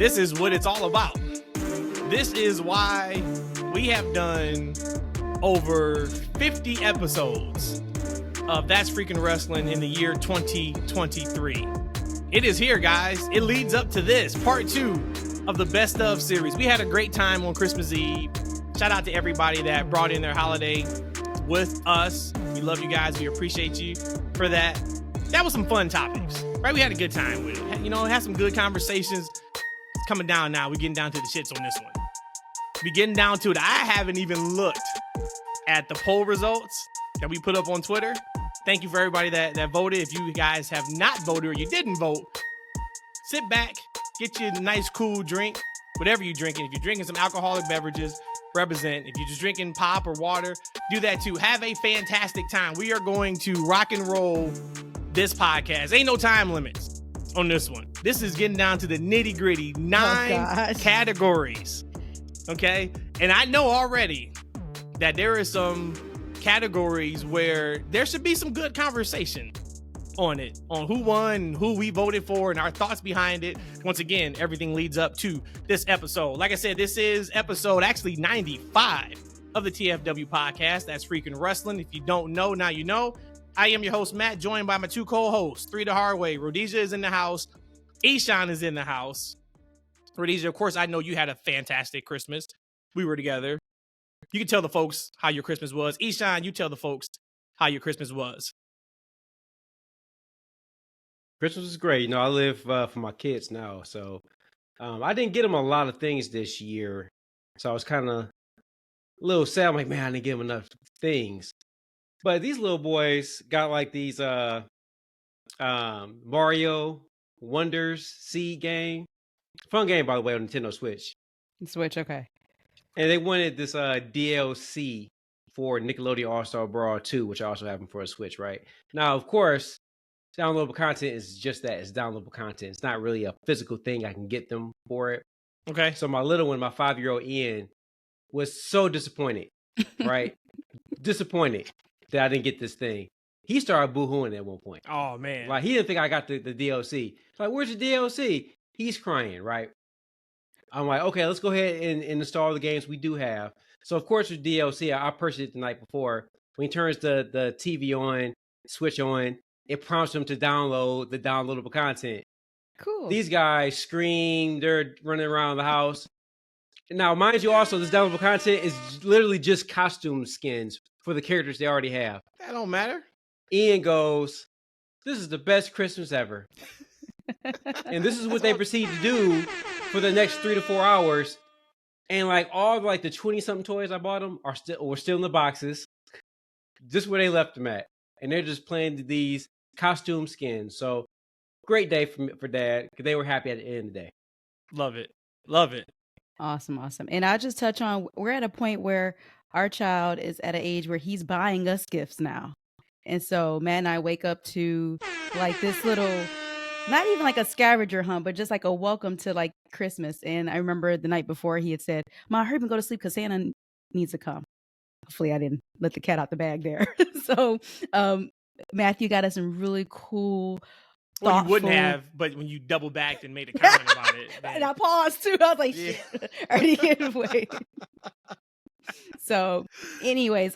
This is what it's all about. This is why we have done over 50 episodes of That's Freaking Wrestling in the year 2023. It is here, guys. It leads up to this, part 2 of the Best Of series. We had a great time on Christmas Eve. Shout out to everybody that brought in their holiday with us. We love you guys. We appreciate you for that. That was some fun topics, right? We had a good time with it. You know, had some good conversations. It's coming down now. We're getting down to the shits on this one. We're getting down to it. I haven't even looked at the poll results that we put up on Twitter. Thank you for everybody that voted. If you guys have not voted or you didn't vote, sit back, get you a nice cool drink, whatever you're drinking. If you're drinking some alcoholic beverages, represent. If you're just drinking pop or water, do that too. Have a fantastic time. We are going to rock and roll this podcast. Ain't no time limits on this one. This is getting down to the nitty gritty. 9 categories. Okay. And I know already that there are some categories where there should be some good conversation on it, on who won, who we voted for, and our thoughts behind it. Once again, everything leads up to this episode. Like I said, this is episode actually 95 of the TFW podcast. That's Freaking Wrestling. If you don't know, now you know. I am your host, Matt, joined by my 2 co-hosts, 3 the hard way. Rhodesia is in the house. Eshaun is in the house. Rhodesia, of course, I know you had a fantastic Christmas. We were together. You can tell the folks how your Christmas was. Eshaun, you tell the folks how your Christmas was. Christmas was great. You know, I live for my kids now, so I didn't get them a lot of things this year. So I was kind of a little sad. I'm like, man, I didn't give them enough things. But these little boys got like these Mario Wonders Seed game. Fun game, by the way, on Nintendo Switch. Switch, okay. And they wanted this DLC for Nickelodeon All-Star Brawl 2, which I also have them for a Switch, right? Now, of course, downloadable content is just that. It's downloadable content. It's not really a physical thing. I can get them for it. Okay. So my little one, my 5-year-old Ian, was so disappointed, right? Disappointed that I didn't get this thing. He started boo-hooing at one point. Oh, man. Like, he didn't think I got the DLC. Like, where's your DLC? He's crying, right? I'm like, okay, let's go ahead and install the games we do have. So, of course, with DLC, I purchased it the night before. When he turns the TV on, switch on, it prompts him to download the downloadable content. Cool. These guys scream. They're running around the house. Now, mind you, also, this downloadable content is literally just costume skins for the characters they already have. That don't matter. Ian goes, this is the best Christmas ever. And this is what they proceed to do for the next 3 to 4 hours. And like all of like the 20-something toys I bought them were still in the boxes. Just where they left them at. And they're just playing these costume skins. So great day for Dad, because they were happy at the end of the day. Love it. Love it. Awesome. And I'll just touch on, we're at a point where our child is at an age where he's buying us gifts now. And so Matt and I wake up to like this little, not even like a scavenger hunt, but just like a welcome to like Christmas. And I remember the night before he had said, "Mom, hurry up and go to sleep because Santa needs to come." Hopefully I didn't let the cat out the bag there. So Matthew got us some really cool, Well, thoughtful... you wouldn't have, but when you double backed and made a comment about it. And I paused too. I was like, shit, already getting away. So anyways,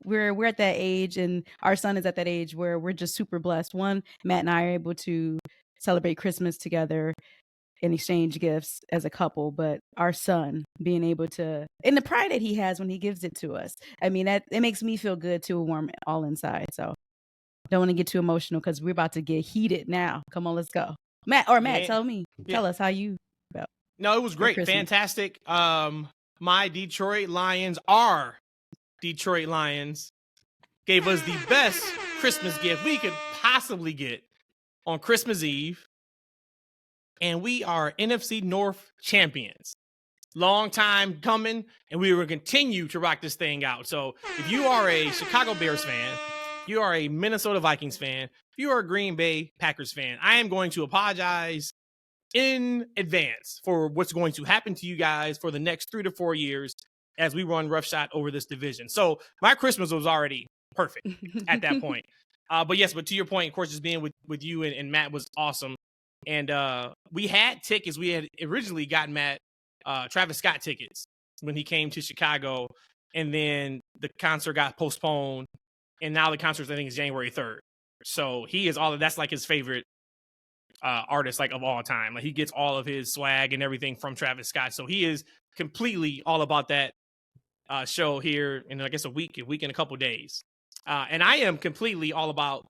we're at that age, and our son is at that age where we're just super blessed. One, Matt and I are able to celebrate Christmas together and exchange gifts as a couple, but our son being able to, and the pride that he has when he gives it to us. I mean, that it makes me feel good too, warm all inside. So don't want to get too emotional because we're about to get heated now. Come on, let's go. Matt, tell us how you felt. No, it was great. Fantastic. My Detroit Lions, our Detroit Lions, gave us the best Christmas gift we could possibly get on Christmas Eve. And we are NFC North champions. Long time coming, and we will continue to rock this thing out. So if you are a Chicago Bears fan, you are a Minnesota Vikings fan, if you are a Green Bay Packers fan, I am going to apologize in advance for what's going to happen to you guys for the next 3 to 4 years as we run roughshod over this division. So my Christmas was already perfect at that point. But to your point, of course, just being with you and Matt was awesome. And we had tickets. We had originally gotten Matt Travis Scott tickets when he came to Chicago, and then the concert got postponed, and now the concert I think is January 3rd. So he is that's like his favorite artist like of all time. Like he gets all of his swag and everything from Travis Scott. So he is completely all about that show here in I guess a week and a couple days. And I am completely all about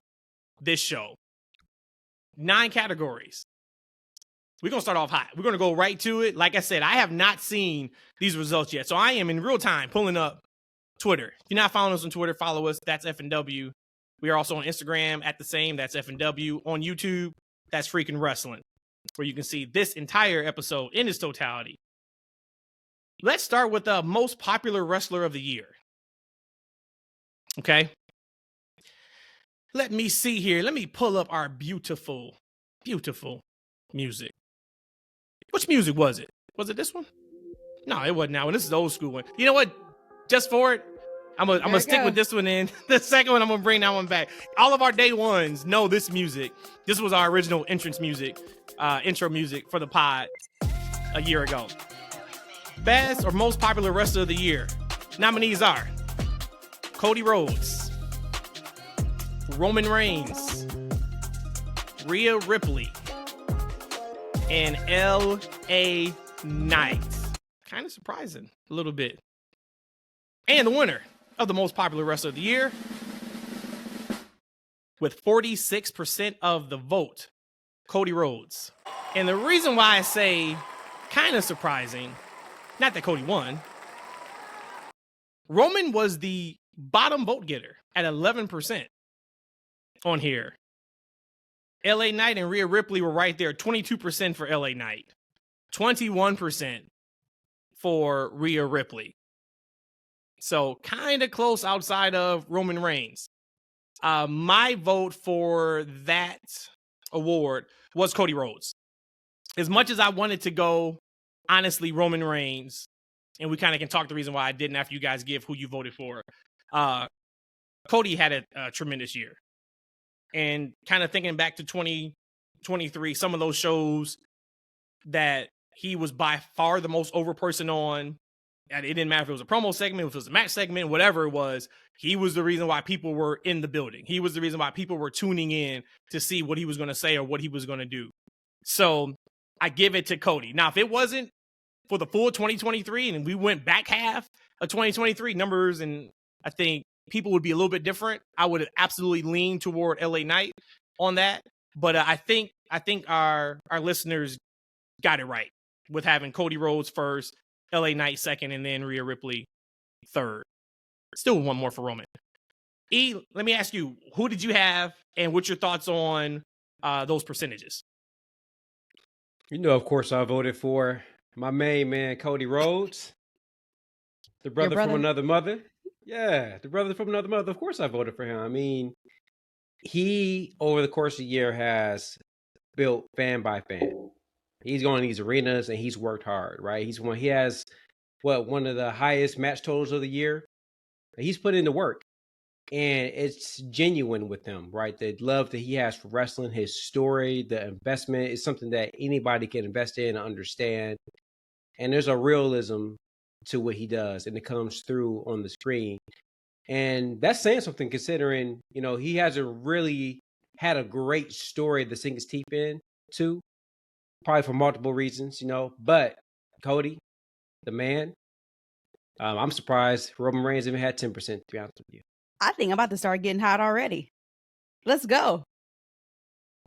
this show. 9 categories. We're going to start off hot. We're going to go right to it. Like I said, I have not seen these results yet. So I am in real time pulling up Twitter. If you're not following us on Twitter, follow us. That's FNW. We are also on Instagram at the same. That's FNW. On YouTube, that's Freaking Wrestling, where you can see this entire episode in its totality. Let's start with the most popular wrestler of the year. Okay. Let me see here. Let me pull up our beautiful, beautiful music. Which music was it? Was it this one? No, it wasn't that one. This is the old school one. You know what? Just for it, I'm gonna stick with this one in. The second one, I'm gonna bring that one back. All of our day ones know this music. This was our original entrance music, intro music for the pod a year ago. Best or most popular wrestler of the year. Nominees are Cody Rhodes, Roman Reigns, Rhea Ripley, and L.A. Knight. Kind of surprising, a little bit. And the winner of the most popular wrestler of the year, with 46% of the vote, Cody Rhodes. And the reason why I say kind of surprising, not that Cody won, Roman was the bottom vote getter at 11% on here. LA Knight and Rhea Ripley were right there. 22% for LA Knight. 21% for Rhea Ripley. So kind of close outside of Roman Reigns. My vote for that award was Cody Rhodes. As much as I wanted to go, honestly, Roman Reigns, and we kind of can talk the reason why I didn't after you guys give who you voted for. Cody had a tremendous year. And kind of thinking back to 2023, some of those shows that he was by far the most over person on, and it didn't matter if it was a promo segment, if it was a match segment, whatever it was, he was the reason why people were in the building. He was the reason why people were tuning in to see what he was going to say or what he was going to do. So I give it to Cody. Now, if it wasn't for the full 2023 and we went back half of 2023 numbers, and I think people would be a little bit different, I would absolutely lean toward LA Knight on that. But I think our listeners got it right with having Cody Rhodes first, LA Knight second, and then Rhea Ripley third. Still one more for Roman. E, let me ask you, who did you have and what's your thoughts on those percentages? You know, of course, I voted for my main man, Cody Rhodes, the brother from another mother. Yeah, the brother from another mother. Of course I voted for him. I mean, he, over the course of the year, has built fan by fan. He's going to these arenas and he's worked hard, right? He has one of the highest match totals of the year. He's put in the work. And it's genuine with him, right? The love that he has for wrestling, his story, the investment is something that anybody can invest in and understand. And there's a realism to what he does, and it comes through on the screen. And that's saying something, considering, you know, he hasn't really had a great story to sink his teeth in to, probably for multiple reasons, you know. But Cody, the man, I'm surprised Roman Reigns even had 10%, to be honest with you. I think I'm about to start getting hot already. Let's go.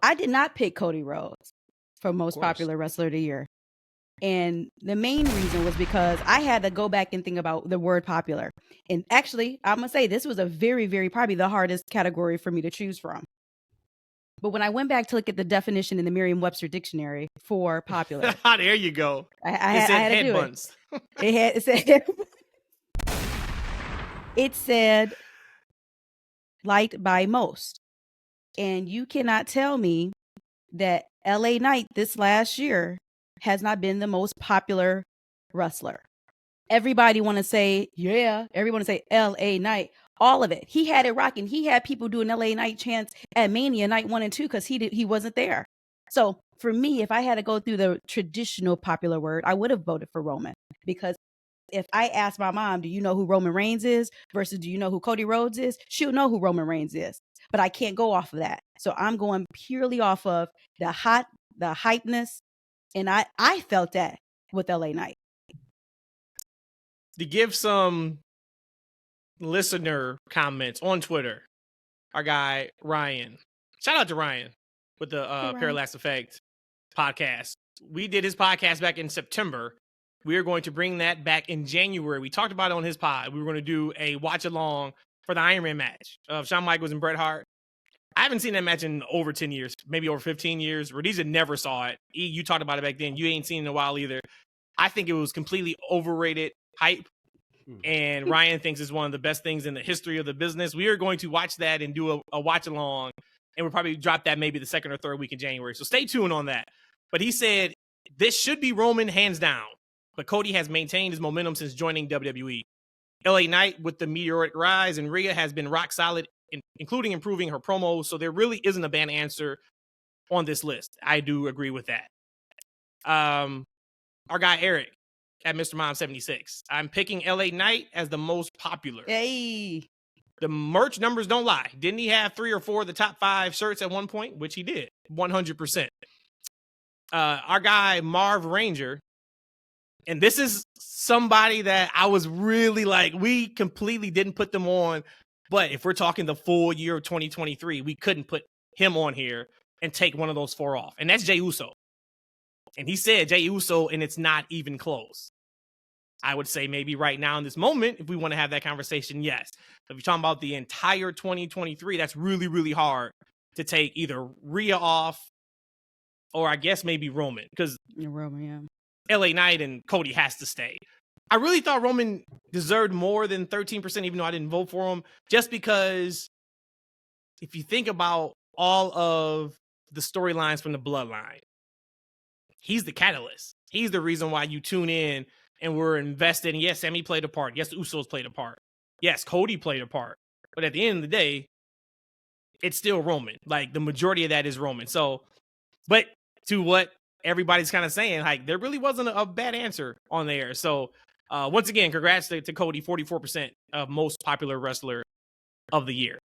I did not pick Cody Rhodes for most popular wrestler of the year. And the main reason was because I had to go back and think about the word popular. And actually, I'm going to say this was a very, very, probably the hardest category for me to choose from. But when I went back to look at the definition in the Merriam-Webster dictionary for popular. There you go. I had to do buns. It said liked by most. And you cannot tell me that LA Knight this last year has not been the most popular wrestler. Everybody want to say, yeah. Everyone say LA Knight. All of it. He had it rocking. He had people doing LA Knight chants at Mania night 1 and 2 because he wasn't there. So for me, if I had to go through the traditional popular word, I would have voted for Roman, because if I ask my mom, do you know who Roman Reigns is versus do you know who Cody Rhodes is? She'll know who Roman Reigns is, but I can't go off of that. So I'm going purely off of the hypeness. And I felt that with LA Knight. To give some listener comments on Twitter, our guy Ryan, shout out to Ryan with the Parallax Effect podcast. We did his podcast back in September. We are going to bring that back in January. We talked about it on his pod. We were going to do a watch along for the Iron Man match of Shawn Michaels and Bret Hart. I haven't seen that match in over 10 years, maybe over 15 years. Rhodesia never saw it. You talked about it back then. You ain't seen it in a while either. I think it was completely overrated hype. And Ryan thinks it's one of the best things in the history of the business. We are going to watch that and do a watch along. And we'll probably drop that maybe the second or third week in January. So stay tuned on that. But he said, this should be Roman hands down. But Cody has maintained his momentum since joining WWE. LA Knight with the meteoric rise, and Rhea has been rock solid, including improving her promos. So there really isn't a bad answer on this list. I do agree with that. Our guy Eric at Mr. Mom 76. I'm picking LA Knight as the most popular. Hey. The merch numbers don't lie. Didn't he have 3 or 4 of the top 5 shirts at one point? Which he did. 100%. Our guy Marv Ranger. And this is somebody that I was really like, we completely didn't put them on. But if we're talking the full year of 2023, we couldn't put him on here and take one of those 4 off. And that's Jey Uso. And he said Jey Uso, and it's not even close. I would say maybe right now in this moment, if we want to have that conversation, yes. If you're talking about the entire 2023, that's really, really hard to take either Rhea off or I guess maybe Roman. Because Roman, yeah. LA Knight and Cody has to stay. I really thought Roman deserved more than 13%, even though I didn't vote for him, just because if you think about all of the storylines from the bloodline, he's the catalyst. He's the reason why you tune in and we're invested. And yes, Sammy played a part. Yes, the Usos played a part. Yes, Cody played a part. But at the end of the day, it's still Roman. Like, the majority of that is Roman. So, but to what everybody's kind of saying, like, there really wasn't a bad answer on there. So once again, congrats to Cody, 44% of most popular wrestler of the year.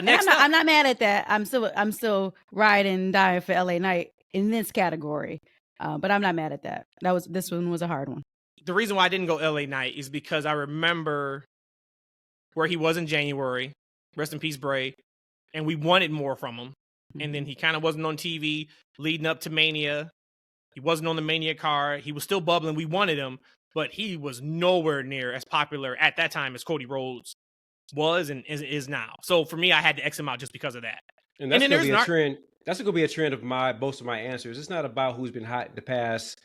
Next I'm not mad at that. I'm still riding and dying for LA Knight in this category. But I'm not mad at that. This one was a hard one. The reason why I didn't go LA Knight is because I remember where he was in January. Rest in peace, Bray. And we wanted more from him. And then he kind of wasn't on TV leading up to Mania. He wasn't on the Mania card. He was still bubbling. We wanted him, but he was nowhere near as popular at that time as Cody Rhodes was and is now. So for me, I had to X him out just because of that. And that's going to be a trend. That's going to be a trend of most of my answers. It's not about who's been hot the past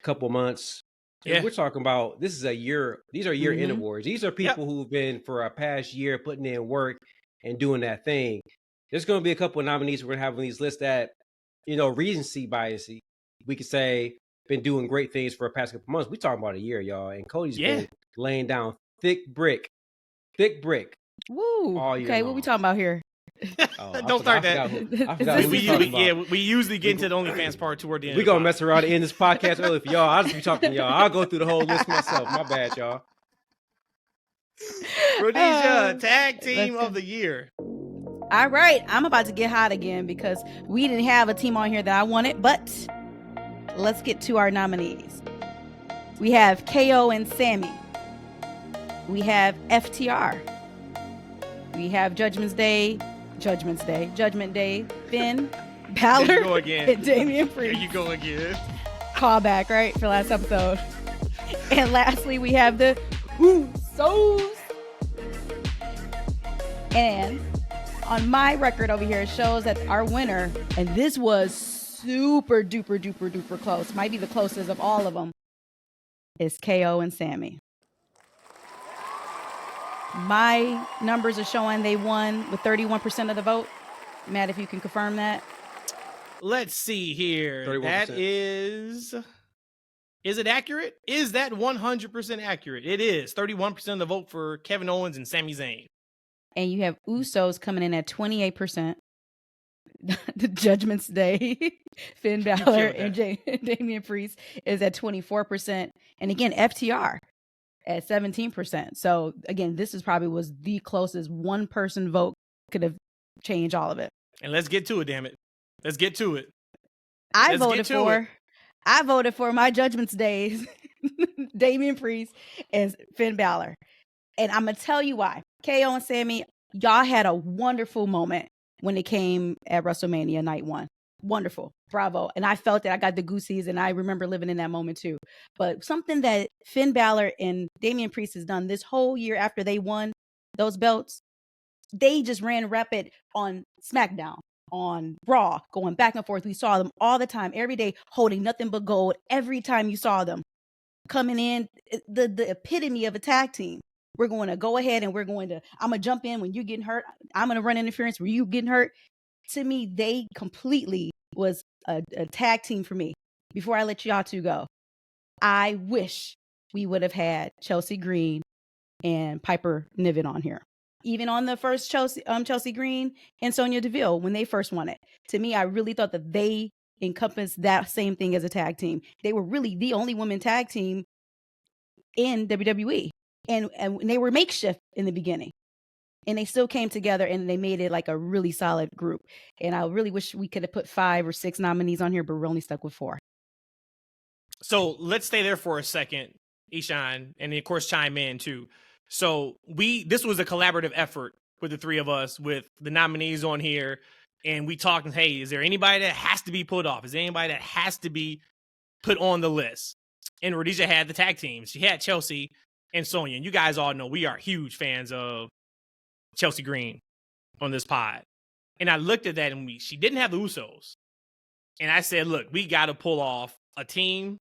couple months. Yeah. We're talking about, this is a year. These are year-end awards. These are people who've been for a past year putting in work and doing that thing. There's going to be a couple of nominees we're going to have on these lists that, recency bias. We could say been doing great things for the past couple months. We talking about a year, y'all. And Cody's been laying down thick brick. Woo. All year okay, long. what we talking about here? Don't start that. We usually get into the OnlyFans part toward the end. We're going to mess around and end this podcast early for y'all. I'll just be talking to y'all. I'll go through the whole list myself. My bad, y'all. Rhodesia, tag team of the year. All right, I'm about to get hot again because we didn't have a team on here that I wanted, but let's get to our nominees. We have KO and Sammy. We have FTR. We have Judgment Day, Finn, Balor, and Damian Priest. There you go again. Callback, right, for last episode. And lastly, we have the Usos. And on my record over here, it shows that our winner, and this was super duper duper duper close, might be the closest of all of them, is KO and Sammy. My numbers are showing they won with 31% of the vote. Matt, if you can confirm that. Let's see here. 31%. That is it accurate? Is that 100% accurate? It is. 31% of the vote for Kevin Owens and Sami Zayn. And you have Usos coming in at 28%. the Judgment's Day, Finn Balor killed and Damian Priest is at 24%. And again, FTR at 17%. So again, this is probably was the closest one person vote could have changed all of it. And let's get to it, damn it. Let's get to it. I voted for my Judgment's Days, Damian Priest and Finn Balor. And I'm going to tell you why. KO and Sammy, y'all had a wonderful moment when it came at WrestleMania night 1. Wonderful. Bravo. And I felt that I got the goosies, and I remember living in that moment too. But something that Finn Balor and Damian Priest has done this whole year after they won those belts, they just ran rapid on SmackDown, on Raw, going back and forth. We saw them all the time, every day, holding nothing but gold. Every time you saw them coming in, the epitome of a tag team. We're going to go ahead and I'm going to jump in when you're getting hurt. I'm going to run interference when you getting hurt. To me, they completely was a tag team for me. Before I let y'all two go, I wish we would have had Chelsea Green and Piper Niven on here. Even on the first Chelsea Green and Sonya Deville, when they first won it. To me, I really thought that they encompassed that same thing as a tag team. They were really the only women tag team in WWE. And they were makeshift in the beginning. And they still came together and they made it like a really solid group. And I really wish we could have put 5 or 6 nominees on here, but we're only stuck with 4. So let's stay there for a second, Eshaun, and of course chime in too. So this was a collaborative effort with the three of us, with the nominees on here, and we talked, hey, is there anybody that has to be put off? Is there anybody that has to be put on the list? And Rhodesia had the tag teams. She had Chelsea and Sonya. And you guys all know we are huge fans of Chelsea Green on this pod. And I looked at that and she didn't have the Usos. And I said, look, we got to pull off a team.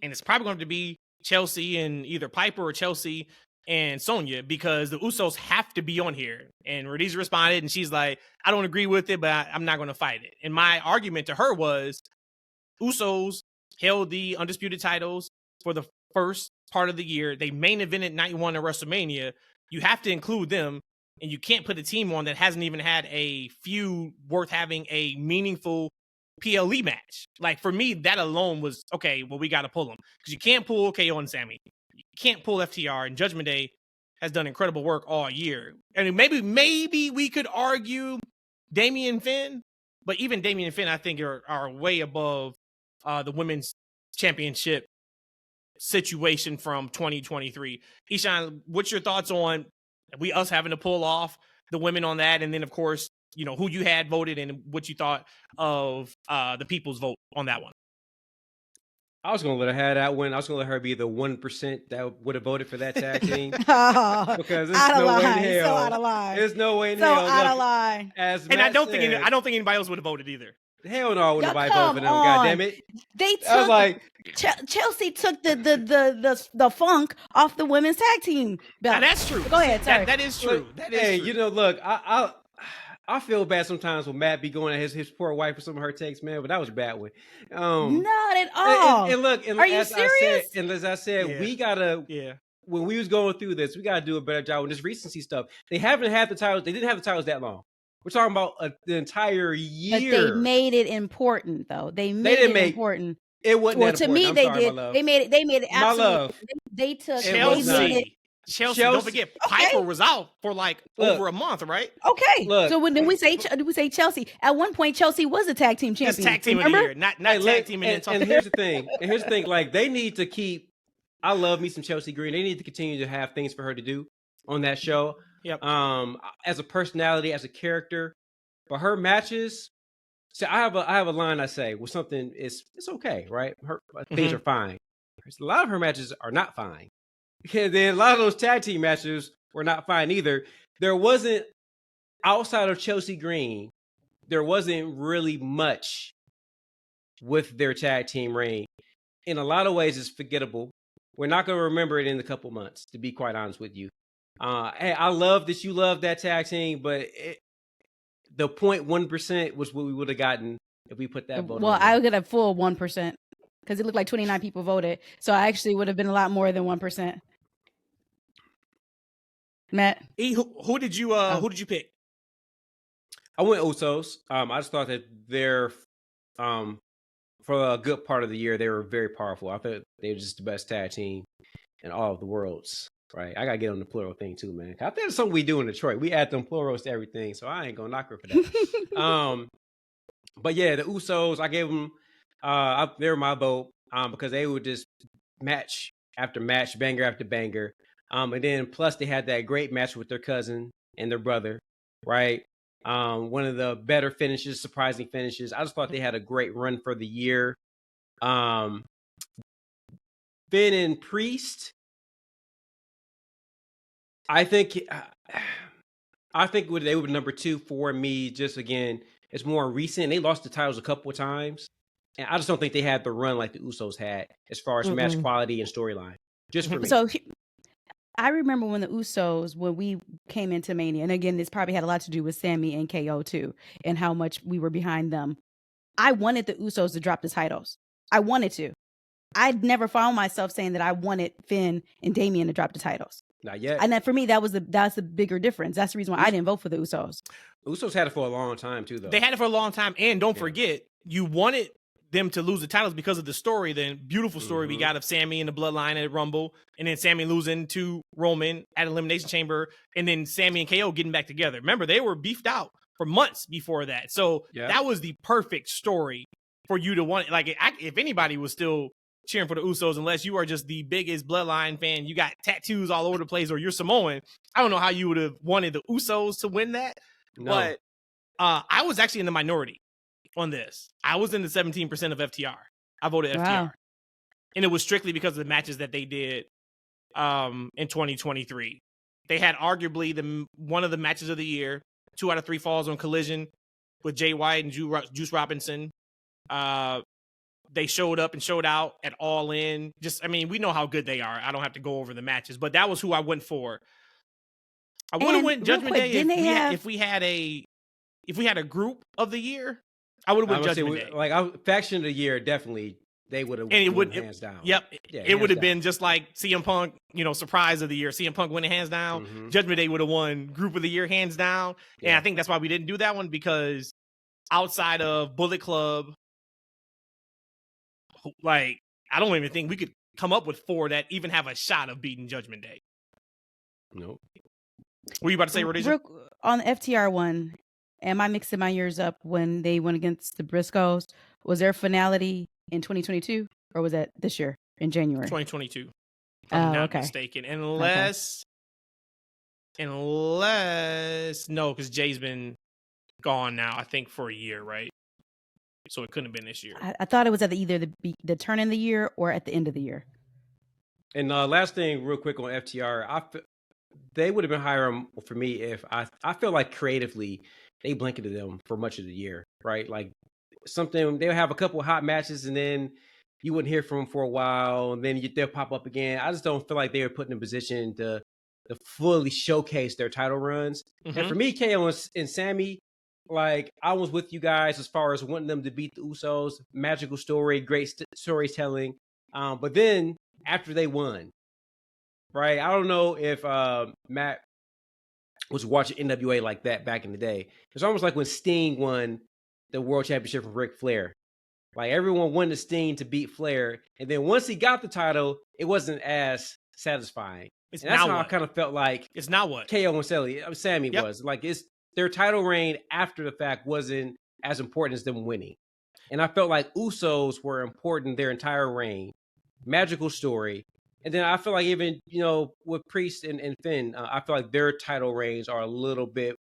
And it's probably going to be Chelsea and either Piper or Chelsea and Sonya, because the Usos have to be on here. And Rhodesia responded and she's like, I don't agree with it, but I'm not going to fight it. And my argument to her was Usos held the undisputed titles for the first part of the year. They main evented night 1 at WrestleMania. You have to include them, and you can't put a team on that hasn't even had a feud worth having a meaningful PLE match. Like, for me, that alone was, okay, well, we got to pull them. Because you can't pull KO and Sammy. You can't pull FTR, and Judgment Day has done incredible work all year. I mean, maybe we could argue Damian Finn, but even Damian Finn, I think, are way above the women's championship situation from 2023. Eshaun, what's your thoughts on us having to pull off the women on that? And then, of course, you know, who you had voted and what you thought of the people's vote on that one. I was going to let her have that one. I was going to let her be the 1% that would have voted for that tag team. Because there's no way in hell. So out of line. There's no way in hell. So out of line. And I don't think anybody else would have voted either. Hell no, I wouldn't have voted for them. God damn it! They took. I was like, Chelsea took the funk off the women's tag team belt. Now, that's true. Go ahead. Sorry. That is true. Look, that is hey, true. You know, look, I feel bad sometimes when Matt be going at his poor wife for some of her takes, man. But that was a bad one. Not at all. And look, are you serious? As I said, we gotta. Yeah. When we was going through this, we gotta do a better job with this recency stuff. They haven't had the titles. They didn't have the titles that long. We're talking about the entire year. But they made it important, though. They made it important. It wasn't that to important. me, I'm sorry, did. my love. They made it absolutely. My love. They took Chelsea. Don't forget, Piper was out for like over a month, right? Okay. Look. So when we say Chelsea, at one point Chelsea was a tag team champion. Just tag team of the year, not tag team. And here's the thing. Like, they need to keep. I love me some Chelsea Green. They need to continue to have things for her to do on that show. Yep. As a personality, as a character, but her matches. So I have a line I say with something. It's okay, right? Her things are fine. A lot of her matches are not fine. And then a lot of those tag team matches were not fine either. There wasn't, outside of Chelsea Green, there wasn't really much with their tag team reign. In a lot of ways, it's forgettable. We're not going to remember it in a couple months, to be quite honest with you. Hey, I love that you love that tag team, but the 0.1% was what we would have gotten if we put that vote. Well, I would get a full 1% because it looked like 29 people voted. So I actually would have been a lot more than 1%. Matt, who did you pick? I went Usos. I just thought that they're for a good part of the year they were very powerful. I thought they were just the best tag team in all of the worlds. Right, I gotta get on the plural thing too, man. I think it's something we do in Detroit. We add them plurals to everything, so I ain't gonna knock her for that. But yeah, the Usos, I gave them. They were my vote because they would just match after match, banger after banger. And then plus they had that great match with their cousin and their brother, right? One of the better finishes, surprising finishes. I just thought they had a great run for the year. Finn and Priest, I think they were number 2 for me. Just again, it's more recent. They lost the titles a couple of times, and I just don't think they had the run like the Usos had as far as match quality and storyline. Just for me. So I remember when the Usos, when we came into Mania, and again, this probably had a lot to do with Sammy and KO too, and how much we were behind them. I wanted the Usos to drop the titles. I wanted to. I'd never found myself saying that I wanted Finn and Damian to drop the titles. Not yet. And then for me, that's the bigger difference. That's the reason why I didn't vote for the Usos. Usos had it for a long time too, though. They had it for a long time, and don't forget, you wanted them to lose the titles because of the story, the beautiful story we got of Sammy and the Bloodline at Rumble, and then Sammy losing to Roman at Elimination Chamber, and then Sammy and KO getting back together. Remember, they were beefed out for months before that, so that was the perfect story for you to want. Like, if anybody was still cheering for the Usos, unless you are just the biggest Bloodline fan, you got tattoos all over the place, or you're Samoan, I don't know how you would have wanted the Usos to win that. No. But I was actually in the minority on this. I was in the 17% of FTR. I voted FTR. And it was strictly because of the matches that they did in 2023. They had arguably one of the matches of the year, 2 out of 3 falls on Collision with Jay White and Juice Robinson. They showed up and showed out at All In. We know how good they are. I don't have to go over the matches, but that was who I went for. I would have went Judgment Day if we had a group of the year. I would have went Judgment Day. Faction of the year, definitely they would have won hands down. Yep, it would have been just like CM Punk, surprise of the year. CM Punk winning hands down. Mm-hmm. Judgment Day would have won group of the year hands down. Yeah. And I think that's why we didn't do that one, because outside of Bullet Club, I don't even think we could come up with 4 that even have a shot of beating Judgment Day. Nope. What were you about to say, Rhodesia? On the FTR one, am I mixing my years up when they went against the Briscoes? Was there finality in 2022, or was that this year in January? 2022. If I'm not mistaken. Unless no, because Jay's been gone now, I think, for a year, right? So it couldn't have been this year. I thought it was at either the turn in the year or at the end of the year. And last thing, real quick on FTR, they would have been higher for me if I feel like creatively they blanketed them for much of the year, right? Like something, they'll have a couple of hot matches and then you wouldn't hear from them for a while, and then they'll pop up again. I just don't feel like they were put in a position to fully showcase their title runs. Mm-hmm. And for me, KO and Sammy, like, I was with you guys as far as wanting them to beat the Usos. Magical story, great storytelling. But then after they won, right? I don't know if Matt was watching NWA like that back in the day. It's almost like when Sting won the World Championship from Ric Flair. Like, everyone wanted Sting to beat Flair. And then once he got the title, it wasn't as satisfying. And that's how I kind of felt like it's not what KO and Sammy was. Like, their title reign after the fact wasn't as important as them winning. And I felt like Usos were important their entire reign. Magical story. And then I feel like even, with Priest and Finn, I feel like their title reigns are a little bit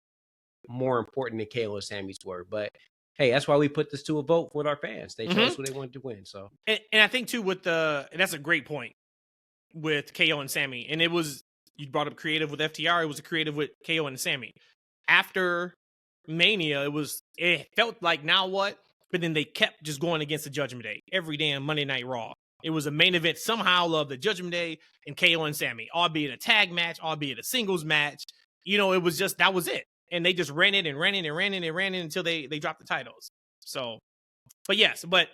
more important than KO and Sammy's were. But hey, that's why we put this to a vote with our fans. They chose who they wanted to win. So, and I think too and that's a great point with KO and Sammy. And it was, you brought up creative with FTR. It was a creative with KO and Sammy. After Mania, it felt like now what? But then they kept just going against the Judgment Day every damn Monday Night Raw. It was a main event somehow of the Judgment Day and KO and Sammy, albeit a tag match, albeit a singles match. It was just, that was it. And they just ran it until they dropped the titles. So, but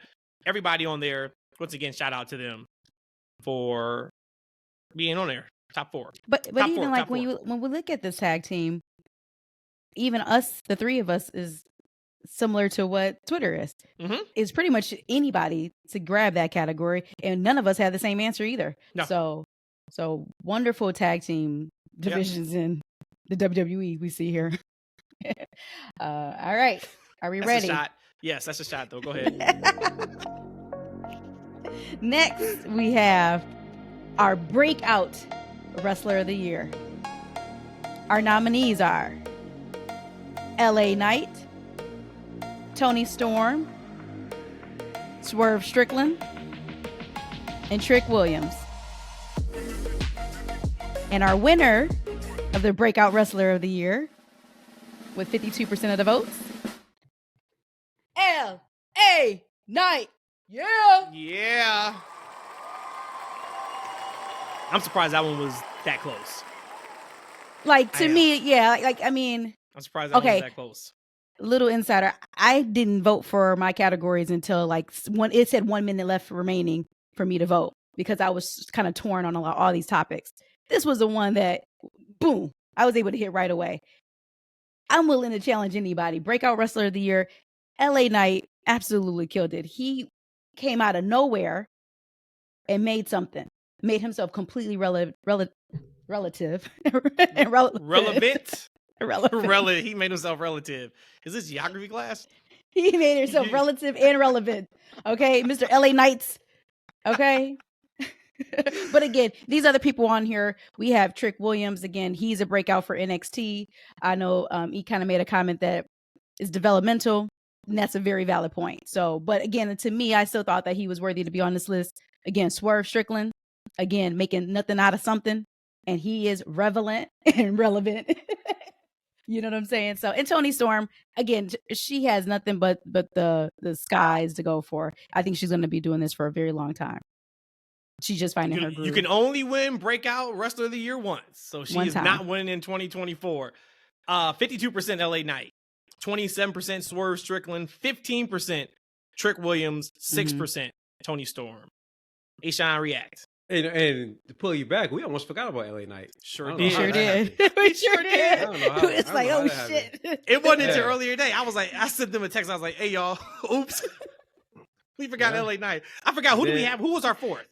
everybody on there, once again, shout out to them for being on there. Top 4. But even like when we look at this tag team, even us, the three of us, is similar to what Twitter is. Mhm. It's pretty much anybody to grab that category, and none of us had the same answer either. No. So wonderful tag team divisions in the WWE we see here. All right, are we That's ready? a shot. Yes, that's a shot though. Go ahead. Next, we have our Breakout Wrestler of the Year. Our nominees are LA Knight, Tony Storm, Swerve Strickland, and Trick Williams. And our winner of the Breakout Wrestler of the Year, with 52% of the votes, LA Knight. Yeah. Yeah. I'm surprised that one was that close. Like, I to am. me, yeah. Like, I mean, I'm surprised that one Okay. was that close. little insider. I didn't vote for my categories until like when it said 1 minute left remaining for me to vote, because I was kind of torn on all these topics. This was the one that, boom, I was able to hit right away. I'm willing to challenge anybody. Breakout Wrestler of the Year, LA Knight absolutely killed it. He came out of nowhere and made something. Made himself completely relative. Relevant. Relevant. He made himself relative. Is this geography class? He made himself relative and relevant. Okay, Mr. LA Knights. Okay. But again, these other people on here, we have Trick Williams. Again, he's a breakout for NXT. I know he kind of made a comment that is developmental, and that's a very valid point. So, but again, to me, I still thought that he was worthy to be on this list. Again, Swerve Strickland, again, making nothing out of something, and he is relevant and relevant. You know what I'm saying? So, and Tony Storm, again, she has nothing but the skies to go for. I think she's going to be doing this for a very long time. She's just finding her groove. You can only win Breakout Wrestler of the Year once. So she One is time. not winning in 2024. 52% LA Knight, 27% Swerve Strickland, 15% Trick Williams, 6% Tony Storm. Eshaun, react. And to pull you back, we almost forgot about LA Knight. Sure I did. don't know how Sure that did. We happened. sure did. I don't know how- It's I like, don't know oh how that shit. It wasn't until Yeah. earlier today. I sent them a text. I was like, hey, y'all, oops. We forgot Yeah. LA Knight. I forgot. Who do we Then- have? Who was our fourth?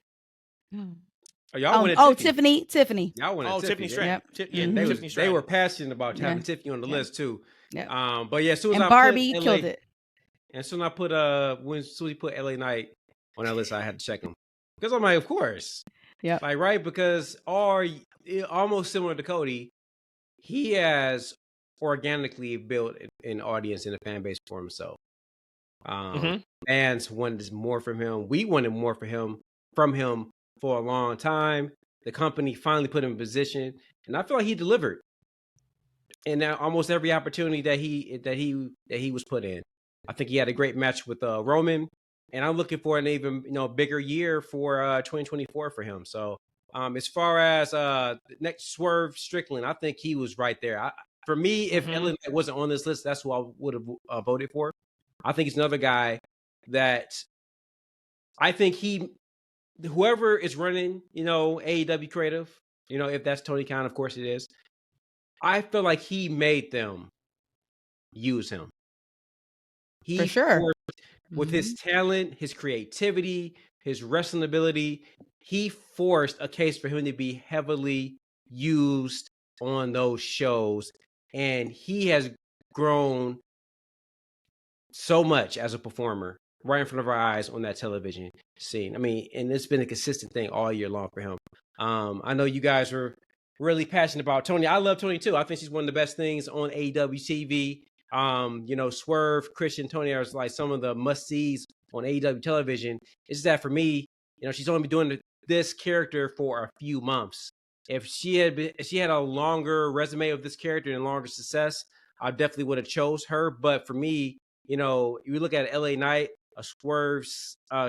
Oh, y'all wanted Tiffany. Y'all wanted Oh, Tiffany yeah. Stratton. Yep. Yeah, Mhm. Tiffany They Stratton. were passionate about having Yeah. Tiffany on the Yeah. list too. Yeah. But yeah, as soon as And I Barbie put killed it. And soon I put as soon as he put LA Knight on that list, I had to check him because I'm like, of course, Yeah. like right, because almost similar to Cody, he has organically built an audience and a fan base for himself. Fans wanted more from him. We wanted more from him for a long time. The company finally put him in position, and I feel like he delivered. And now almost every opportunity that he was put in, I think he had a great match with Roman, and I'm looking for an even bigger year for 2024 for him. So as far as next Swerve Strickland, I think he was right there. For me, if Ellen wasn't on this list, that's who I would have voted for. I think he's another guy that I think whoever is running, AEW creative, if that's Tony Khan, of course it is. I feel like he made them use him. For sure. With his talent, his creativity, his wrestling ability, he forced a case for him to be heavily used on those shows. And he has grown so much as a performer right in front of our eyes on that television scene. I mean, and it's been a consistent thing all year long for him. I know you guys are really passionate about Tony. I love Tony too. I think she's one of the best things on AEW TV. Swerve, Christian, Tony are like some of the must-sees on AEW television. It's just that for me, she's only been doing this character for a few months. If she had a longer resume of this character and longer success, I definitely would have chose her. But for me, you look at LA Knight, a Swerve,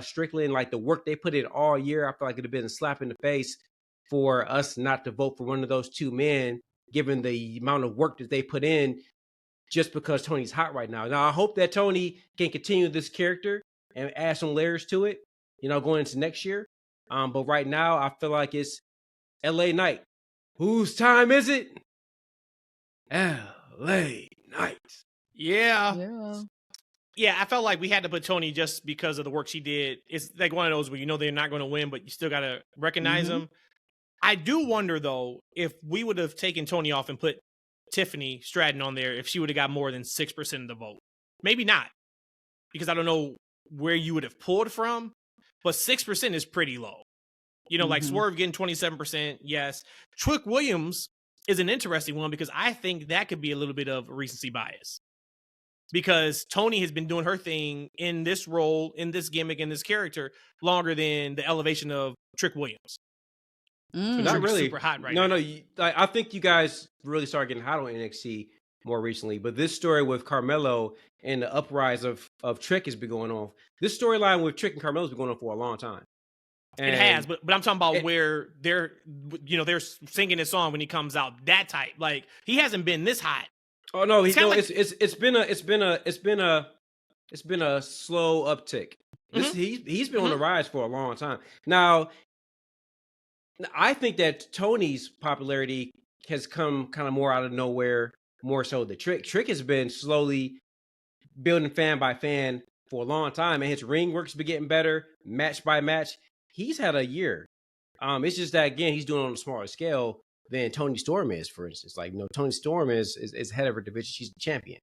Strickland, like the work they put in all year, I feel like it'd have been a slap in the face for us not to vote for one of those two men, given the amount of work that they put in just because Tony's hot right now. Now, I hope that Tony can continue this character and add some layers to it, going into next year. But right now, I feel like it's LA Knight. Whose time is it? LA Knight. Yeah. Yeah, I felt like we had to put Tony just because of the work she did. It's like one of those where you know they're not going to win, but you still got to recognize them. I do wonder, though, if we would have taken Tony off and put Tiffany Stratton on there, if she would have got more than 6% of the vote. Maybe not, because I don't know where you would have pulled from, but 6% is pretty low. You know, like Swerve getting 27%, yes. Trick Williams is an interesting one because I think that could be a little bit of recency bias. Because Tony has been doing her thing in this role, in this gimmick, in this character longer than the elevation of Trick Williams. Not really super hot right now. No, I think you guys really started getting hot on NXT more recently. But this story with Carmelo and the uprise of Trick has been going on. This storyline with Trick and Carmelo has been going on for a long time. And it has, but I'm talking about where they're singing this song when he comes out. That type, like he hasn't been this hot. Oh no, it's been a slow uptick. He's been on the rise for a long time. Now, I think that Tony's popularity has come kind of more out of nowhere, more so the Trick. Trick has been slowly building fan by fan for a long time, and his ring work's been getting better, match by match. He's had a year. It's just that again, he's doing it on a smaller scale than Toni Storm is, for instance. Like, Toni Storm is head of her division. She's the champion.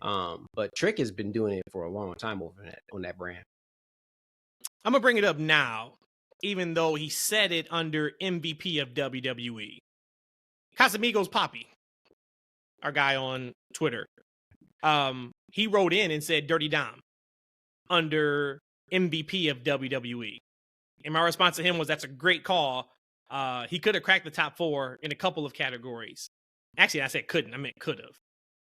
But Trick has been doing it for a long time on that brand. I'm gonna bring it up now, even though he said it under MVP of WWE. Casamigos Poppy, our guy on Twitter, he wrote in and said Dirty Dom under MVP of WWE. And my response to him was, that's a great call. He could have cracked the top 4 in a couple of categories. Actually, I said couldn't. I meant could have.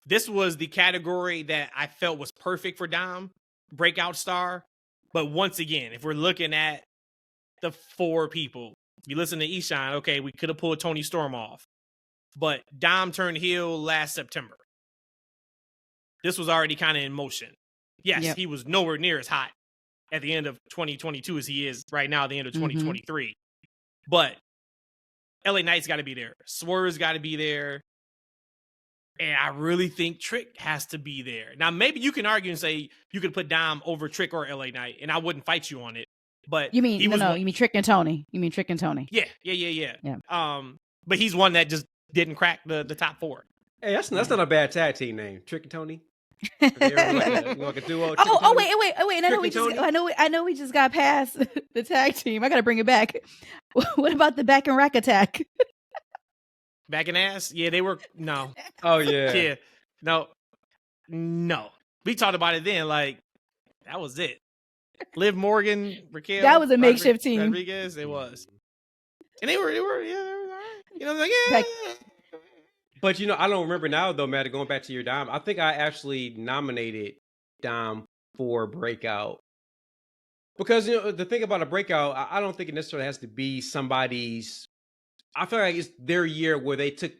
This was the category that I felt was perfect for Dom, breakout star. But once again, if we're looking at the 4 people, you listen to Eshaun, okay, we could have pulled Toni Storm off. But Dom turned heel last September. This was already kind of in motion. Yes, he was nowhere near as hot at the end of 2022 as he is right now at the end of 2023. But LA Knight's got to be there. Swerve's got to be there. And I really think Trick has to be there. Now, maybe you can argue and say you could put Dom over Trick or LA Knight, and I wouldn't fight you on it. But you mean you mean Trick and Tony? You mean Trick and Tony? Yeah. But he's one that just didn't crack the top 4. Hey, that's not a bad tag team name, Trick and Tony. Like a duo. Wait! I know we just got past the tag team. I gotta bring it back. What about the back and rack attack? Back and ass? Yeah, they were no. Oh yeah. Yeah. No. We talked about it then. Like that was it. Liv Morgan, Raquel. That was a makeshift team. Rodriguez, it was. And they were all right. You know, like But I don't remember now though, Matt, going back to your Dom. I think I actually nominated Dom for Breakout. Because the thing about a Breakout, I don't think it necessarily has to be somebody's. I feel like it's their year where they took,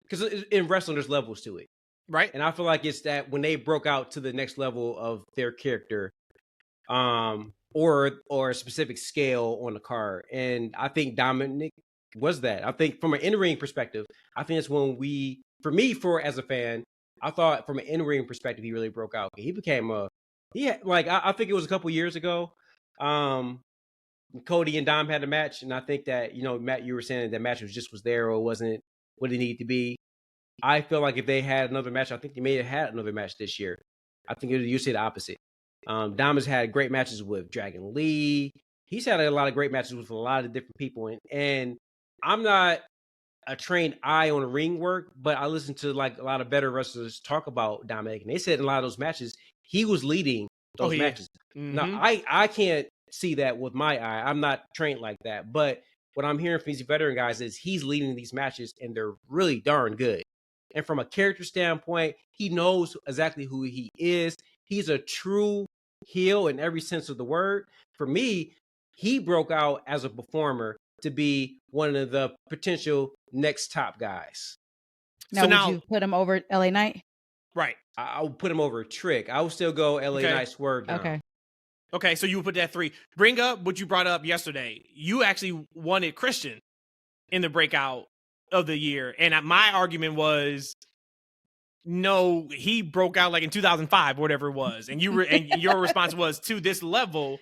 because in wrestling there's levels to it. Right. And I feel like it's that when they broke out to the next level of their character, or a specific scale on the card. And I think Dominic was that. I think from an in-ring perspective, I think it's when as a fan, I thought from an in-ring perspective, he really broke out. He became I think it was a couple years ago. Cody and Dom had a match, and I think that, Matt, you were saying that match was there or wasn't what it needed to be. I feel like if they had another match, I think they may have had another match this year. I think you say the opposite. Dom has had great matches with Dragon Lee. He's had a lot of great matches with a lot of different people, and I'm not a trained eye on ring work, but I listen to like a lot of better wrestlers talk about Dominic, and they said in a lot of those matches he was leading those matches. Mm-hmm. Now I can't see that with my eye. I'm not trained like that, but what I'm hearing from these veteran guys is he's leading these matches, and they're really darn good. And from a character standpoint, he knows exactly who he is. He's a true heel in every sense of the word. For me, he broke out as a performer to be one of the potential next top guys. Now, would you put him over LA Knight? Right. I would put him over Trick. I would still go LA Knight, Swerve down. Okay, so you would put that 3. Bring up what you brought up yesterday. You actually wanted Christian in the breakout of the year. And my argument was no, he broke out like in 2005 or whatever it was, and your response was to this level.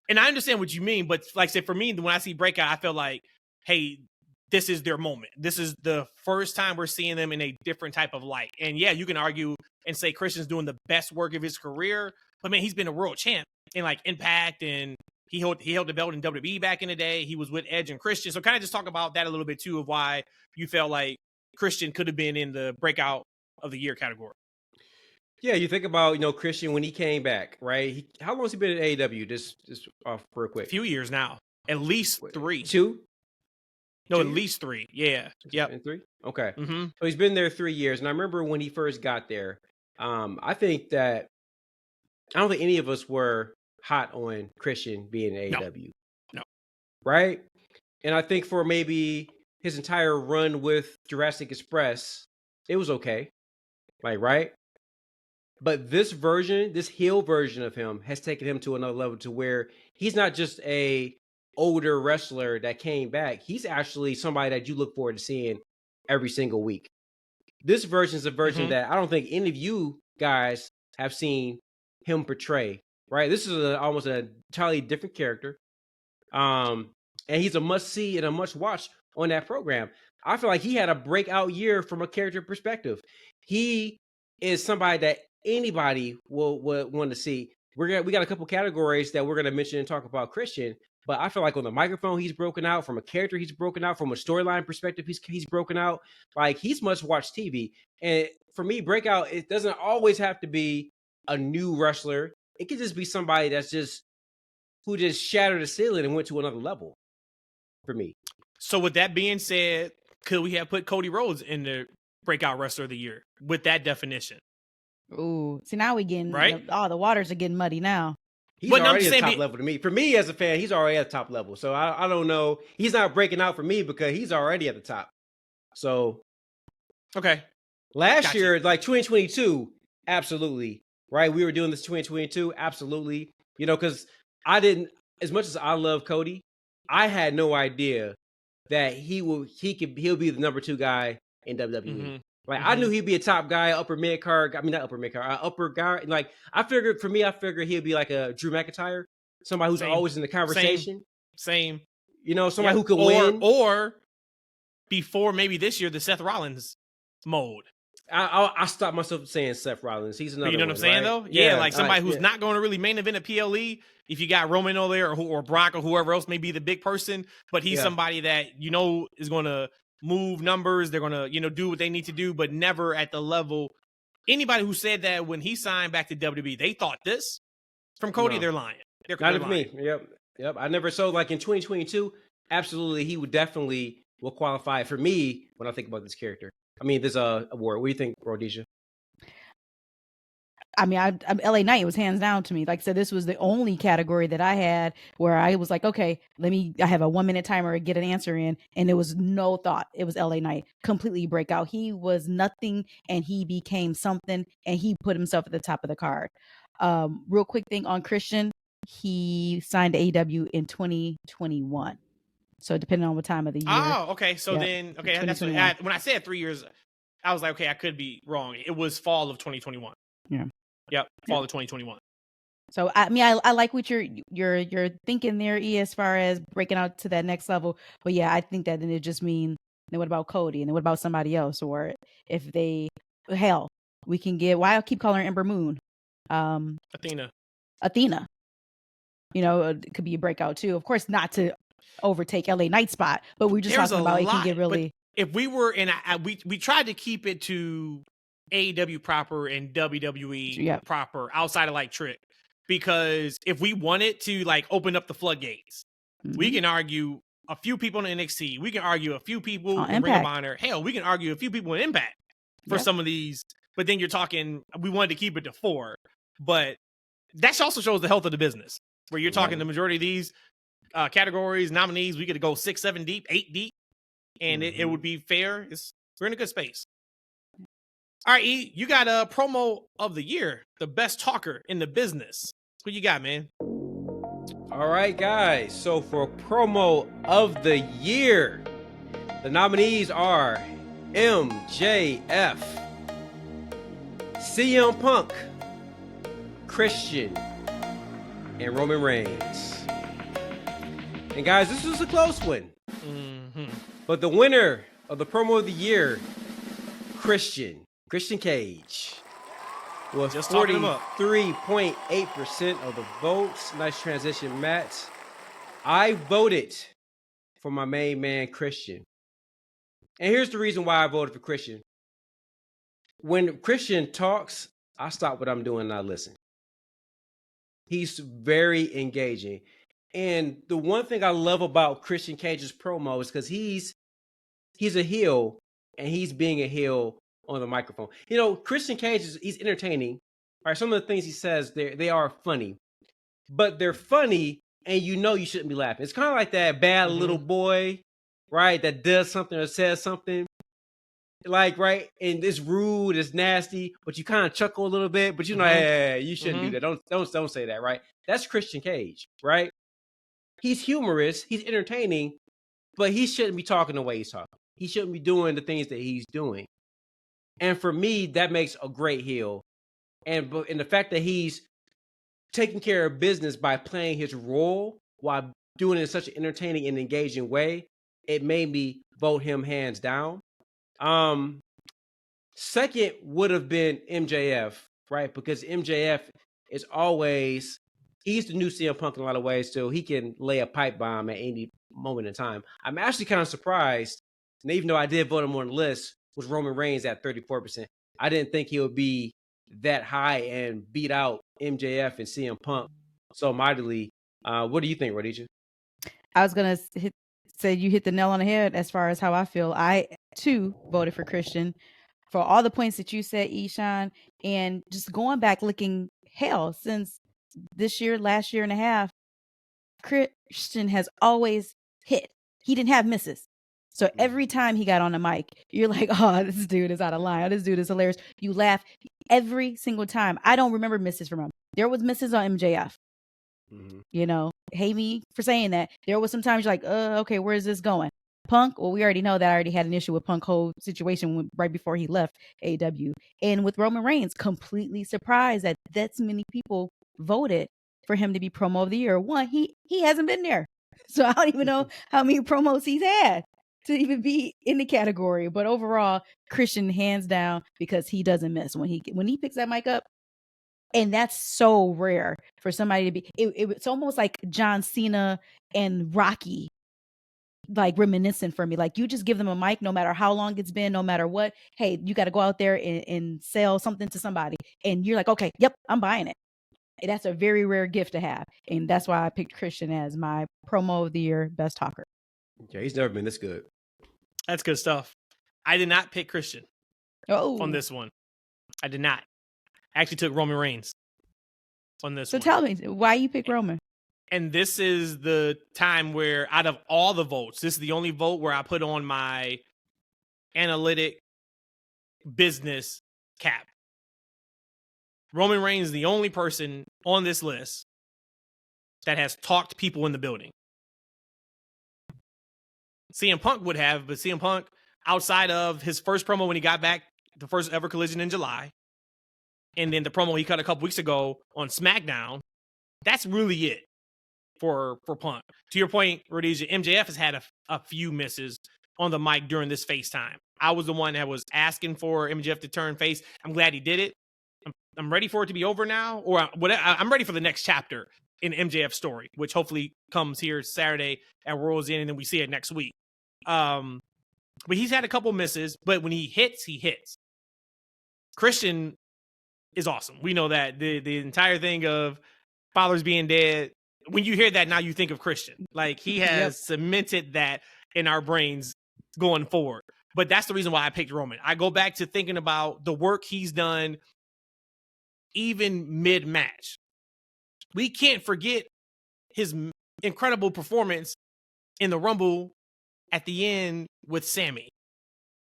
And I understand what you mean, but like I said, for me, when I see Breakout, I feel like, hey, this is their moment. This is the first time we're seeing them in a different type of light. And yeah, you can argue and say Christian's doing the best work of his career, but man, he's been a world champ in like Impact, and he held the belt in WWE back in the day. He was with Edge and Christian. So kind of just talk about that a little bit too, of why you felt like Christian could have been in the Breakout of the Year category. Yeah, you think about, Christian when he came back, right? How long has he been at AEW? Just off real quick. A few years now. At least 3. 2? No, 2 at years? least 3. Yeah. Yep. And 3? Okay. Mm-hmm. So he's been there 3 years. And I remember when he first got there, I think that I don't think any of us were hot on Christian being in AEW. No. Right? And I think for maybe his entire run with Jurassic Express, it was okay. Like, right? But this heel version of him has taken him to another level to where he's not just a older wrestler that came back. He's actually somebody that you look forward to seeing every single week. This version is a version that I don't think any of you guys have seen him portray, right? This is almost an entirely different character. And he's a must-see and a must-watch on that program. I feel like he had a breakout year from a character perspective. He is somebody that anybody will want to see. We got a couple categories that we're going to mention and talk about Christian, but I feel like on the microphone he's broken out, from a character he's broken out, from a storyline perspective he's broken out. Like, he's must-watch TV. And for me, Breakout, it doesn't always have to be a new wrestler. It could just be somebody who just shattered the ceiling and went to another level for me. So with that being said, could we have put Cody Rhodes in the Breakout Wrestler of the Year with that definition? Ooh, see, now we getting right. The waters are getting muddy now. He's already at the top level to me. For me as a fan, he's already at the top level. So I don't know. He's not breaking out for me because he's already at the top. So okay, last year, like 2022, absolutely right. We were doing this 2022, absolutely. Because I didn't, as much as I love Cody, I had no idea that he'll be the number 2 guy in WWE. Like, I knew he'd be a top guy, upper mid card. I mean, not upper mid card, upper guy. Like, I figured he'd be like a Drew McIntyre, somebody who's always in the conversation. Same. Somebody who could win. Or before maybe this year, the Seth Rollins mode. I stopped myself saying Seth Rollins. He's another. You know what I'm saying, right? though? Yeah, like somebody who's not going to really main event a PLE. If you got Roman over there or Brock or whoever else may be the big person, but he's somebody that is going to move numbers. They're going to do what they need to do, but never at the level. Anybody who said that when he signed back to WWE, they thought this from Cody, they're lying. They're not of me. Yep. I never. So like in 2022, absolutely, he would definitely will qualify for me when I think about this character. I mean, there's a award. What do you think, Rhodesia? I mean, LA Knight was hands down to me. Like I said, this was the only category that I had where I was like, okay, I have a 1-minute timer to get an answer in. And there was no thought. It was LA Knight. Completely breakout. He was nothing and he became something and he put himself at the top of the card. Real quick thing on Christian. He signed to AEW in 2021. So depending on what time of the year. Oh, okay. So then, okay. That's when I said 3 years, I was like, okay, I could be wrong. It was fall of 2021. Yeah. Yep, fall of 2021. So I mean, I like what you're thinking there, E, as far as breaking out to that next level. But yeah, I think that then it just means, then what about Cody, and then what about somebody else, or if we can get. Why I keep calling her Ember Moon, Athena. It could be a breakout too. Of course, not to overtake LA Knight spot, but we're just talking about it can get really. If we were in, we tried to keep it to AEW proper and WWE proper outside of like Trick, because if we wanted to like open up the floodgates, we can argue a few people in NXT, we can argue a few people in Ring of Honor, hell, we can argue a few people in Impact for some of these, but then you're talking, we wanted to keep it to 4, but that also shows the health of the business, where you're talking the majority of these categories, nominees, we could go 6, 7 deep, 8 deep, and it would be fair. We're in a good space. All right, E, you got a promo of the year, the best talker in the business. What you got, man? All right, guys. So for promo of the year, the nominees are MJF, CM Punk, Christian, and Roman Reigns. And guys, this was a close one. But the winner of the promo of the year, Christian Cage, was 43.8% of the votes. Nice transition, Matt. I voted for my main man, Christian. And here's the reason why I voted for Christian. When Christian talks, I stop what I'm doing and I listen. He's very engaging. And the one thing I love about Christian Cage's promo is because he's a heel and he's being a heel on the microphone. You know, Christian Cage he's entertaining. Right? Some of the things he says, they are funny. But they're funny and you know you shouldn't be laughing. It's kind of like that bad little boy, right, that does something or says something. Like, right, and it's rude, it's nasty, but you kind of chuckle a little bit, but you know, hey, you shouldn't do that. Don't say that, right? That's Christian Cage, right? He's humorous, he's entertaining, but he shouldn't be talking the way he's talking. He shouldn't be doing the things that he's doing. And for me, that makes a great heel. And the fact that he's taking care of business by playing his role while doing it in such an entertaining and engaging way, it made me vote him hands down. Second would have been MJF, right? Because MJF is always, he's the new CM Punk in a lot of ways, so he can lay a pipe bomb at any moment in time. I'm actually kind of surprised, and even though I did vote him on the list, was Roman Reigns at 34%. I didn't think he would be that high and beat out MJF and CM Punk so mightily. What do you think, Rhodesia? I was going to say you hit the nail on the head as far as how I feel. I, too, voted for Christian for all the points that you said, Eshaun, and just going back looking, hell, since this year, last year and a half, Christian has always hit. He didn't have misses. So every time he got on the mic, you're like, oh, this dude is out of line. Oh, this dude is hilarious. You laugh every single time. I don't remember misses from him. There was misses on MJF. You know, hate me for saying that. There was sometimes you're like, okay, where is this going? Punk, well, we already know that I already had an issue with Punk whole situation right before he left AEW. And with Roman Reigns, completely surprised that many people voted for him to be promo of the year. One, he hasn't been there. So I don't even know how many promos he's had to even be in the category. But overall, Christian hands down, because he doesn't miss when he picks that mic up. And that's so rare for somebody to be. It's almost like John Cena and Rocky, like reminiscent for me. Like, you just give them a mic, no matter how long it's been, no matter what. Hey, you got to go out there and sell something to somebody, and you're like, okay, yep, I'm buying it. And that's a very rare gift to have, and that's why I picked Christian as my promo of the year best talker. Yeah, he's never been this good. That's good stuff. I did not pick Christian on this one. I did not. I actually took Roman Reigns on this one. So tell me why you picked Roman. And this is the time where, out of all the votes, this is the only vote where I put on my analytic business cap. Roman Reigns is the only person on this list that has talked people in the building. CM Punk would have, but CM Punk, outside of his first promo when he got back, the first ever Collision in July, and then the promo he cut a couple weeks ago on SmackDown, that's really it for Punk. To your point, Rhodesia, MJF has had a few misses on the mic during this FaceTime. I was the one that was asking for MJF to turn face. I'm glad he did it. I'm ready for it to be over now, or I'm ready for the next chapter in MJF's story, which hopefully comes here Saturday at World's End, and then we see it next week. But he's had a couple misses, but when he hits, he hits. Christian is awesome. We know that the entire thing of fathers being dead, when you hear that now, you think of Christian. Like, he has cemented that in our brains going forward. But that's the reason why I picked Roman. I go back to thinking about the work he's done even mid-match. We can't forget his incredible performance in the Rumble at the end with Sammy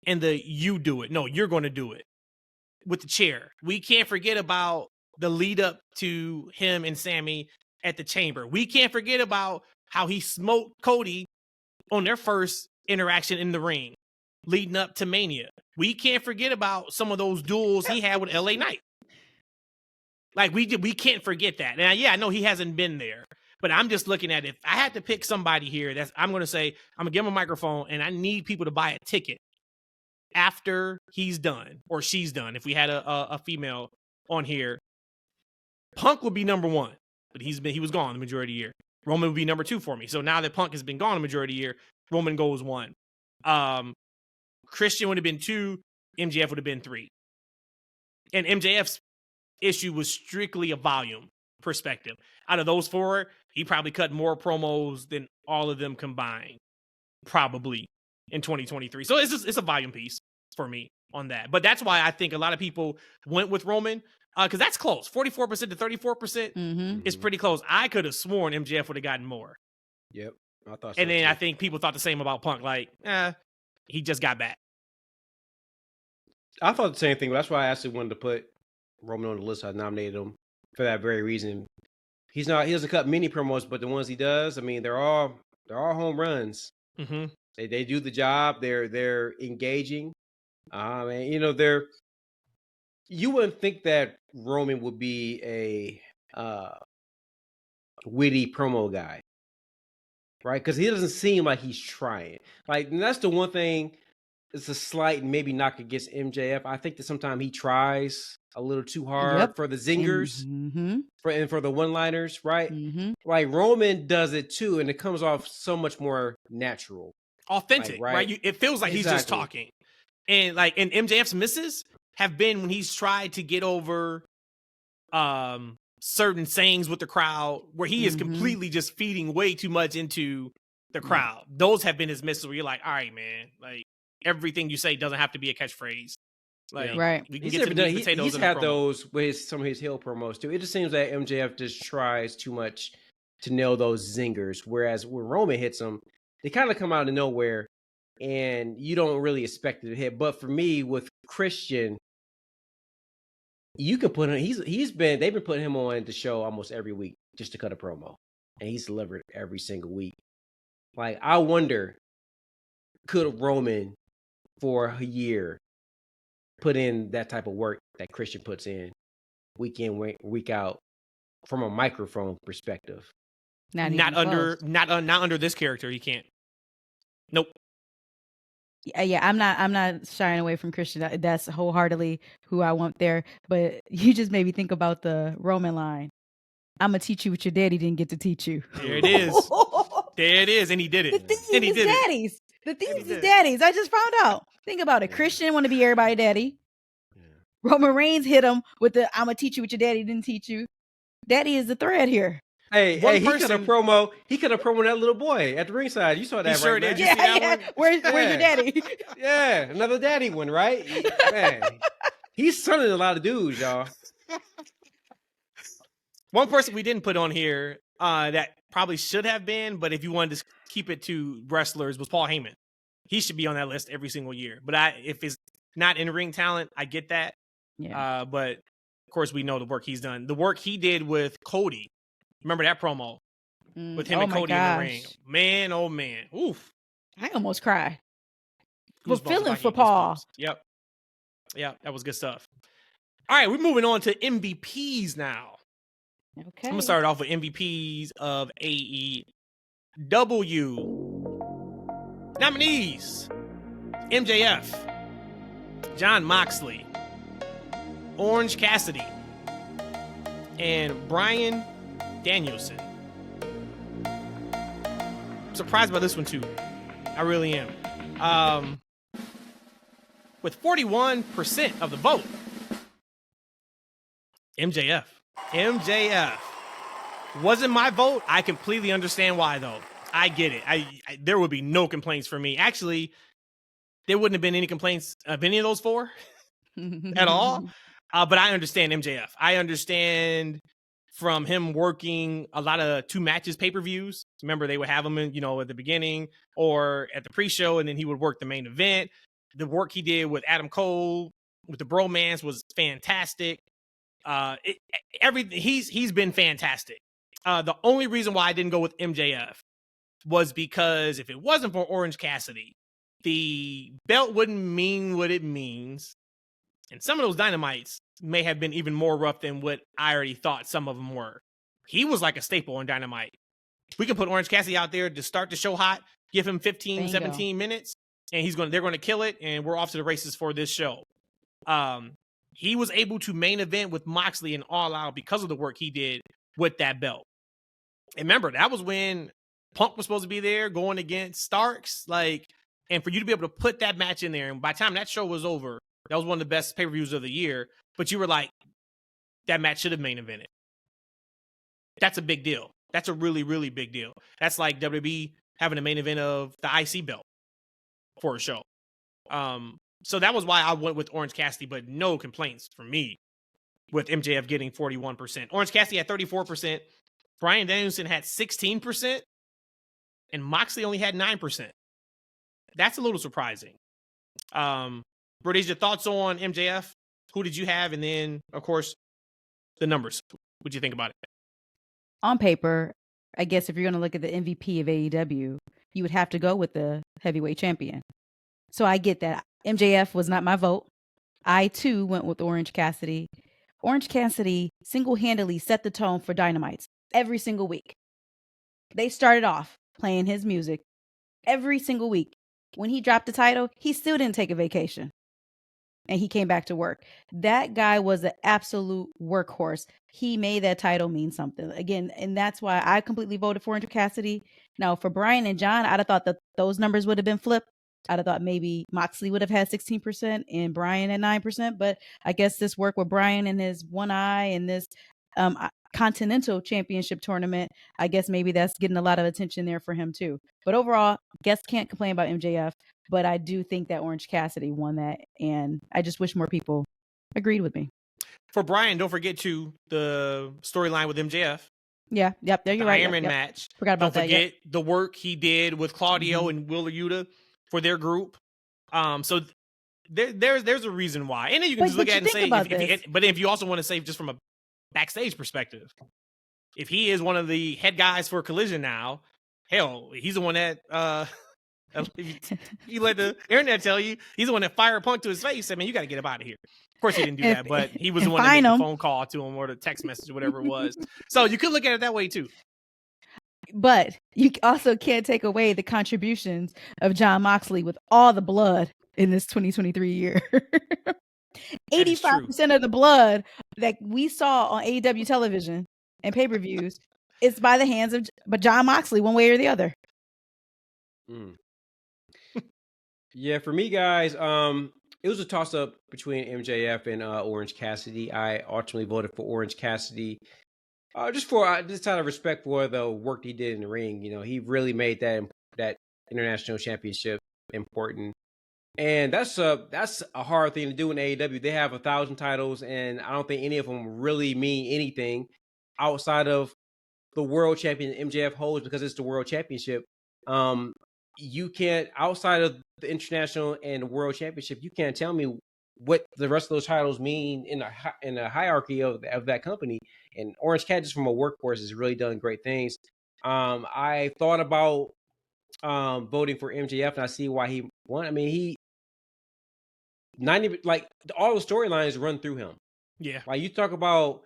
and the "you do it." No, you're going to do it with the chair. We can't forget about the lead up to him and Sammy at the Chamber. We can't forget about how he smoked Cody on their first interaction in the ring leading up to Mania. We can't forget about some of those duels he had with LA Knight. Like we can't forget that. Now, yeah, I know he hasn't been there, but I'm just looking at it. If I had to pick somebody here, I'm going to say I'm gonna give him a microphone, and I need people to buy a ticket after he's done or she's done. If we had a female on here, Punk would be number one, but he was gone the majority of the year. Roman would be number two for me. So now that Punk has been gone the majority of the year, Roman goes one. Christian would have been two. MJF would have been three. And MJF's issue was strictly a volume perspective. Out of those four, he probably cut more promos than all of them combined, probably in 2023. So it's a volume piece for me on that. But that's why I think a lot of people went with Roman, because that's close. 44% to 34% is pretty close. I could have sworn MJF would have gotten more. Yep, I thought so. And then I think people thought the same about Punk. Like, he just got back. I thought the same thing. But that's why I actually wanted to put Roman on the list. I nominated him for that very reason. He doesn't cut many promos, but the ones he does, I mean, they're all home runs. Mm-hmm. They do the job. They're engaging. And you wouldn't think that Roman would be a witty promo guy, right? Because he doesn't seem like he's trying. Like, and that's the one thing. It's a slight maybe knock against MJF. I think that sometimes he tries a little too hard for the zingers, for the one-liners, right? Like Roman does it too, and it comes off so much more natural, authentic, like, right? It feels like he's just talking, and MJF's misses have been when he's tried to get over certain sayings with the crowd, where he is completely just feeding way too much into the crowd. Those have been his misses, where you're like, all right, man, like. Everything you say doesn't have to be a catchphrase. Like, right. We can get to the meat and potatoes. He's had those with some of his heel promos too. It just seems that MJF just tries too much to nail those zingers. Whereas when Roman hits them, they kind of come out of nowhere and you don't really expect it to hit. But for me, with Christian, you can put him, they've been putting him on the show almost every week just to cut a promo. And he's delivered every single week. Like, I wonder, could Roman for a year put in that type of work that Christian puts in week in, week out from a microphone perspective? Not under this character. He can't. Nope. Yeah, I'm not shying away from Christian. That's wholeheartedly who I want there. But you just made me think about the Roman line. I'm gonna teach you what your daddy didn't get to teach you. There it is. There it is, and he did it. The theme is daddies. The theme is daddies. I just found out. Think about it. Christian want to be everybody daddy. Yeah. Roman Reigns hit him with the "I'm gonna teach you what your daddy didn't teach you." Daddy is the thread here. He could have promo that little boy at the ringside. You saw that, sure right? Did. You see that one? Where's your daddy? Yeah, another daddy one, right? Man, he's sunning a lot of dudes, y'all. One person we didn't put on here that probably should have been, but if you wanted to keep it to wrestlers, was Paul Heyman. He should be on that list every single year. But if it's not in-ring talent, I get that. Yeah. But of course, we know the work he's done. The work he did with Cody. Remember that promo with him and Cody in the ring? Man, oh man. Oof. I almost cried. But feeling for Paul. Yep. Yeah, that was good stuff. All right, we're moving on to MVPs now. Okay. I'm going to start off with MVPs of AEW. Nominees: MJF, Jon Moxley, Orange Cassidy, and Bryan Danielson. I'm surprised by this one too. I really am. With 41% of the vote, MJF. Wasn't my vote. I completely understand why, though. I get it. There would be no complaints for me. Actually, there wouldn't have been any complaints of any of those four at all. But I understand MJF. I understand from him working a lot of 2 matches pay-per-views. Remember, they would have him in, at the beginning or at the pre-show, and then he would work the main event. The work he did with Adam Cole with the bromance was fantastic. Everything he's been fantastic. The only reason why I didn't go with MJF was because if it wasn't for Orange Cassidy, the belt wouldn't mean what it means. And some of those dynamites may have been even more rough than what I already thought some of them were. He was like a staple on Dynamite. We can put Orange Cassidy out there to start the show hot, give him 15, Bingo. 17 minutes, and they're going to kill it, and we're off to the races for this show. He was able to main event with Moxley and All Out because of the work he did with that belt. And remember, that was when Punk was supposed to be there going against Starks. And for you to be able to put that match in there, and by the time that show was over, that was one of the best pay-per-views of the year. But you were like, that match should have main evented. That's a big deal. That's a really, really big deal. That's like WWE having a main event of the IC belt for a show. So that was why I went with Orange Cassidy, but no complaints from me with MJF getting 41%. Orange Cassidy had 34%. Bryan Danielson had 16%. And Moxley only had 9%. That's a little surprising. British, your thoughts on MJF? Who did you have? And then, of course, the numbers. What'd you think about it? On paper, I guess if you're going to look at the MVP of AEW, you would have to go with the heavyweight champion. So I get that. MJF was not my vote. I, too, went with Orange Cassidy. Orange Cassidy single-handedly set the tone for Dynamites every single week. They started off playing his music every single week. When he dropped the title, he still didn't take a vacation. And he came back to work. That guy was an absolute workhorse. He made that title mean something. Again, and that's why I completely voted for Orange Cassidy. Now, for Brian and John, I'd have thought that those numbers would have been flipped. I'd have thought maybe Moxley would have had 16% and Brian at 9%. But I guess this work with Brian and his one eye and this Continental Championship tournament, I guess maybe that's getting a lot of attention there for him too. But overall, guess can't complain about MJF. But I do think that Orange Cassidy won that, and I just wish more people agreed with me. For Brian, don't forget the storyline with MJF. Yeah, yep, there you're right. Iron Man yep. match. Forgot about don't that. Forget the work he did with Claudio and Wheeler Yuta for their group. So there's a reason why, and then you can just look at it and say, but if you also want to say just from a backstage perspective, if he is one of the head guys for Collision now, hell, he's the one that you let the internet tell you he's the one that fired Punk to his face. I mean, you got to get him out of here. Of course, he didn't do that, but he was the one that made the phone call to him or the text message or whatever it was. So you could look at it that way too. But you also can't take away the contributions of John Moxley with all the blood in this 2023 year. 85% of the blood that we saw on AEW television and pay-per-views is by the hands of John Moxley, one way or the other. Yeah, for me, guys, it was a toss-up between MJF and Orange Cassidy. I ultimately voted for Orange Cassidy, just out of respect for the work he did in the ring. You know, he really made that international championship important, and that's a hard thing to do in AEW. They have 1,000 titles, and I don't think any of them really mean anything outside of the world champion MJF holds because it's the world championship. You can't, outside of the international and the world championship, you can't tell me what the rest of those titles mean in the hierarchy of that company. And Orange Cat, just from a workforce, has really done great things. I thought about voting for MJF, and I see why he won. I mean, all the storylines run through him. Yeah. Like, you talk about,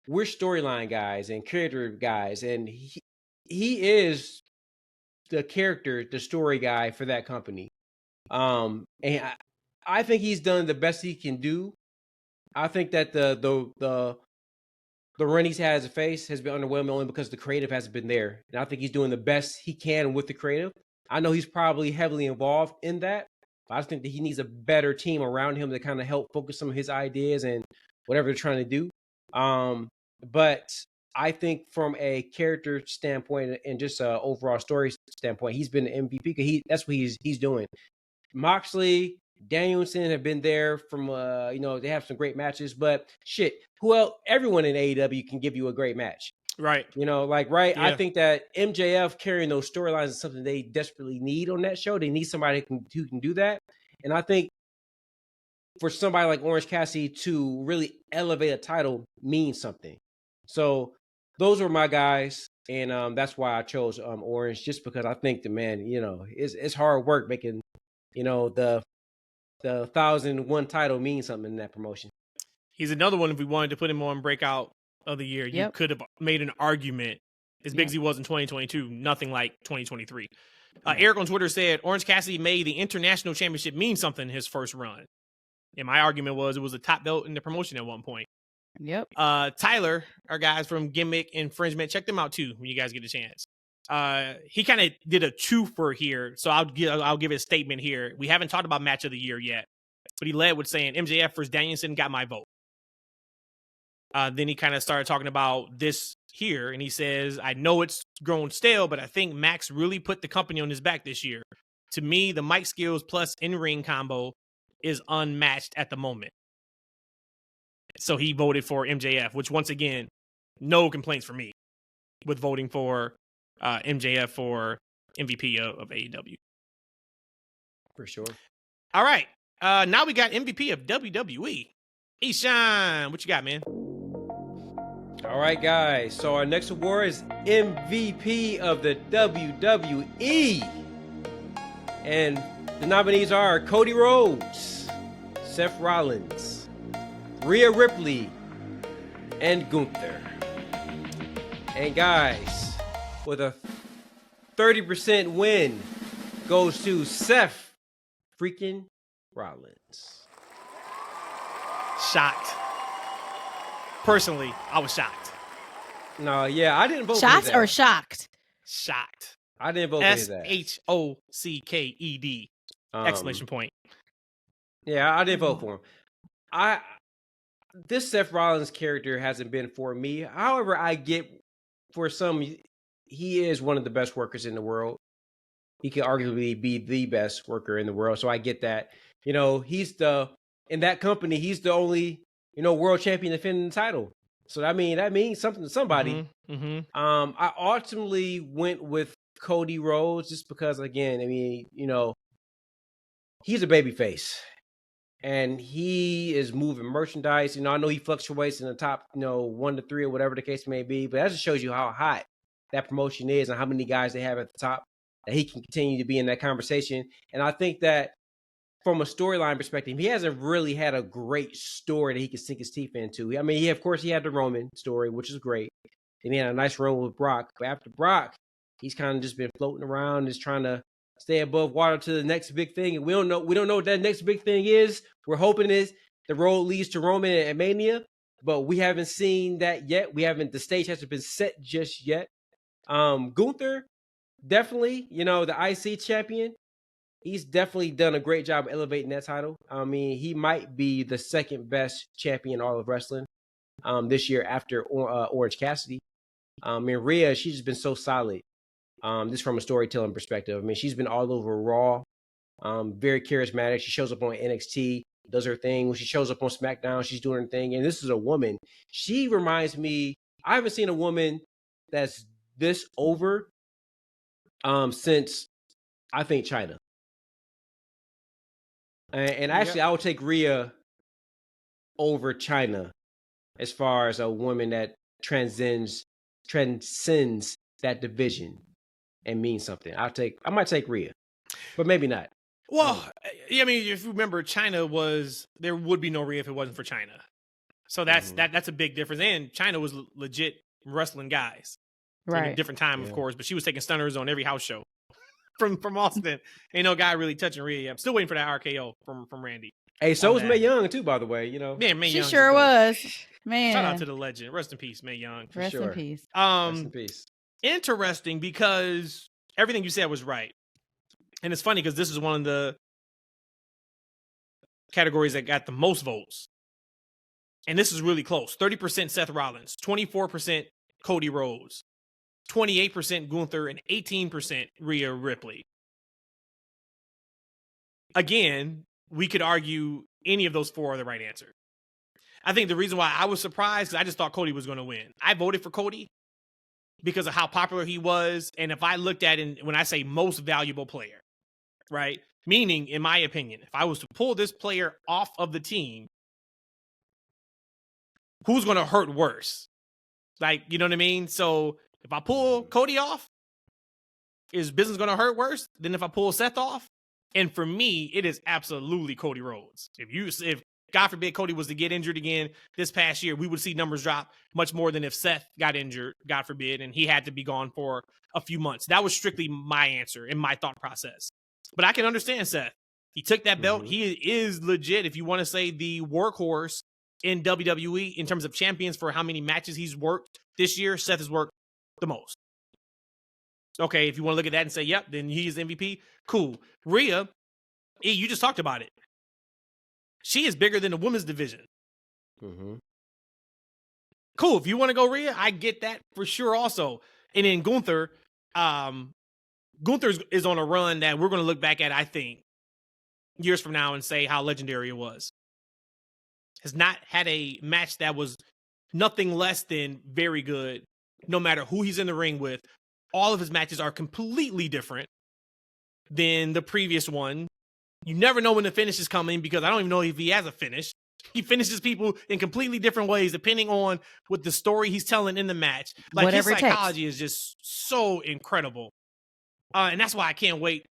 we're storyline guys and character guys, and he is the character, the story guy for that company. And I think he's done the best he can do. I think that the run he's had as a face has been underwhelming only because the creative hasn't been there. And I think he's doing the best he can with the creative. I know he's probably heavily involved in that, but I just think that he needs a better team around him to kind of help focus some of his ideas and whatever they're trying to do. But I think from a character standpoint and just an overall story standpoint, he's been the MVP because that's what he's doing. Moxley, Danielson have been there from, they have some great matches, but shit, who else? Everyone in AEW can give you a great match. Right. Right. Yeah. I think that MJF carrying those storylines is something they desperately need on that show. They need somebody who can do that. And I think for somebody like Orange Cassidy to really elevate a title means something. So those were my guys. And that's why I chose Orange, just because I think it's hard work making, the 1,001 title means something in that promotion. He's another one. If we wanted to put him on Breakout of the Year, you Yep. could have made an argument as big Yep. as he was in 2022, nothing like 2023. Eric on Twitter said, Orange Cassidy made the international championship mean something in his first run. And my argument was it was a top belt in the promotion at one point. Yep. Tyler, our guys from Gimmick Infringement, check them out too when you guys get a chance. He kind of did a twofer here, so I'll give a statement here. We haven't talked about match of the year yet, but he led with saying MJF versus Danielson got my vote. Then he kind of started talking about this here, and he says, I know it's grown stale, but I think Max really put the company on his back this year. To me, the mic skills plus in-ring combo is unmatched at the moment. So he voted for MJF, which once again, no complaints for me with voting for MJF for MVP of AEW. For sure. All right. Now we got MVP of WWE. Eshaun, what you got, man? All right, guys. So our next award is MVP of the WWE. And the nominees are Cody Rhodes, Seth Rollins, Rhea Ripley, and Gunther. And guys, with a 30% win goes to Seth freaking Rollins. Shocked. Personally, I was shocked. No, yeah, I didn't vote for Shots his or ass. shocked? I didn't vote for his ass. SHOCKED! Exclamation point. Yeah, I didn't vote for him. This Seth Rollins character hasn't been for me. However, I get for some, he is one of the best workers in the world. He could arguably be the best worker in the world. So I get that. You know, in that company, he's the only, world champion defending the title. So that means something to somebody. I ultimately went with Cody Rhodes just because, again, he's a babyface. And he is moving merchandise. I know he fluctuates in the top, 1 to 3 or whatever the case may be. But that just shows you how hot that promotion is and how many guys they have at the top that he can continue to be in that conversation. And I think that from a storyline perspective, he hasn't really had a great story that he can sink his teeth into. I mean, he had the Roman story, which is great. And he had a nice run with Brock. But after Brock, he's kind of just been floating around, just trying to stay above water to the next big thing. And we don't know what that next big thing is. We're hoping is the road leads to Roman and Mania, but we haven't seen that yet. The stage hasn't been set just yet. Gunther, definitely, the IC champion. He's definitely done a great job elevating that title. I mean, he might be the second best champion in all of wrestling this year after Orange Cassidy. And Rhea, she's just been so solid. This from a storytelling perspective. I mean, she's been all over Raw. Very charismatic. She shows up on NXT, does her thing. When she shows up on SmackDown, she's doing her thing. And this is a woman. She reminds me, I haven't seen a woman that's this over since, I think, China. And actually, I would take Rhea over China as far as a woman that transcends that division and means something. I might take Rhea, but maybe not. Well, I mean, if you remember, there would be no Rhea if it wasn't for China. So that's a big difference. And China was legit wrestling guys. Right. In a different time, of course, but she was taking stunners on every house show from Austin. Ain't no guy really touching Rhea. I'm still waiting for that RKO from Randy. Hey, so was Mae Young too, by the way. Man, Mae She Young sure was. Man. Shout out to the legend. Rest in peace, Mae Young. Rest in peace. Rest in peace. Interesting because everything you said was right. And it's funny because this is one of the categories that got the most votes. And this is really close. 30% Seth Rollins, 24% Cody Rhodes, 28% Gunther, and 18% Rhea Ripley. Again, we could argue any of those 4 are the right answer. I think the reason why I was surprised is I just thought Cody was going to win. I voted for Cody because of how popular he was. And if I looked at it, when I say most valuable player, right? Meaning, in my opinion, if I was to pull this player off of the team, who's going to hurt worse? Like, you know what I mean? So if I pull Cody off, is business going to hurt worse than if I pull Seth off? And for me, it is absolutely Cody Rhodes. If God forbid Cody was to get injured again this past year, we would see numbers drop much more than if Seth got injured, God forbid, and he had to be gone for a few months. That was strictly my answer and my thought process. But I can understand Seth. He took that belt. He is legit, if you want to say, the workhorse in WWE in terms of champions for how many matches he's worked this year. Seth has worked the most. Okay, if you want to look at that and say, yep, then he's MVP, cool. Rhea, you just talked about it. She is bigger than the women's division. Cool. If you want to go Rhea, I get that for sure also. And then Gunther, Gunther is on a run that we're going to look back at, I think, years from now and say how legendary it was. Has not had a match that was nothing less than very good, no matter who he's in the ring with. All of his matches are completely different than the previous one. You never know when the finish is coming because I don't even know if he has a finish. He finishes people in completely different ways depending on what the story he's telling in the match. Like, whatever his psychology is just so incredible. And that's why I can't wait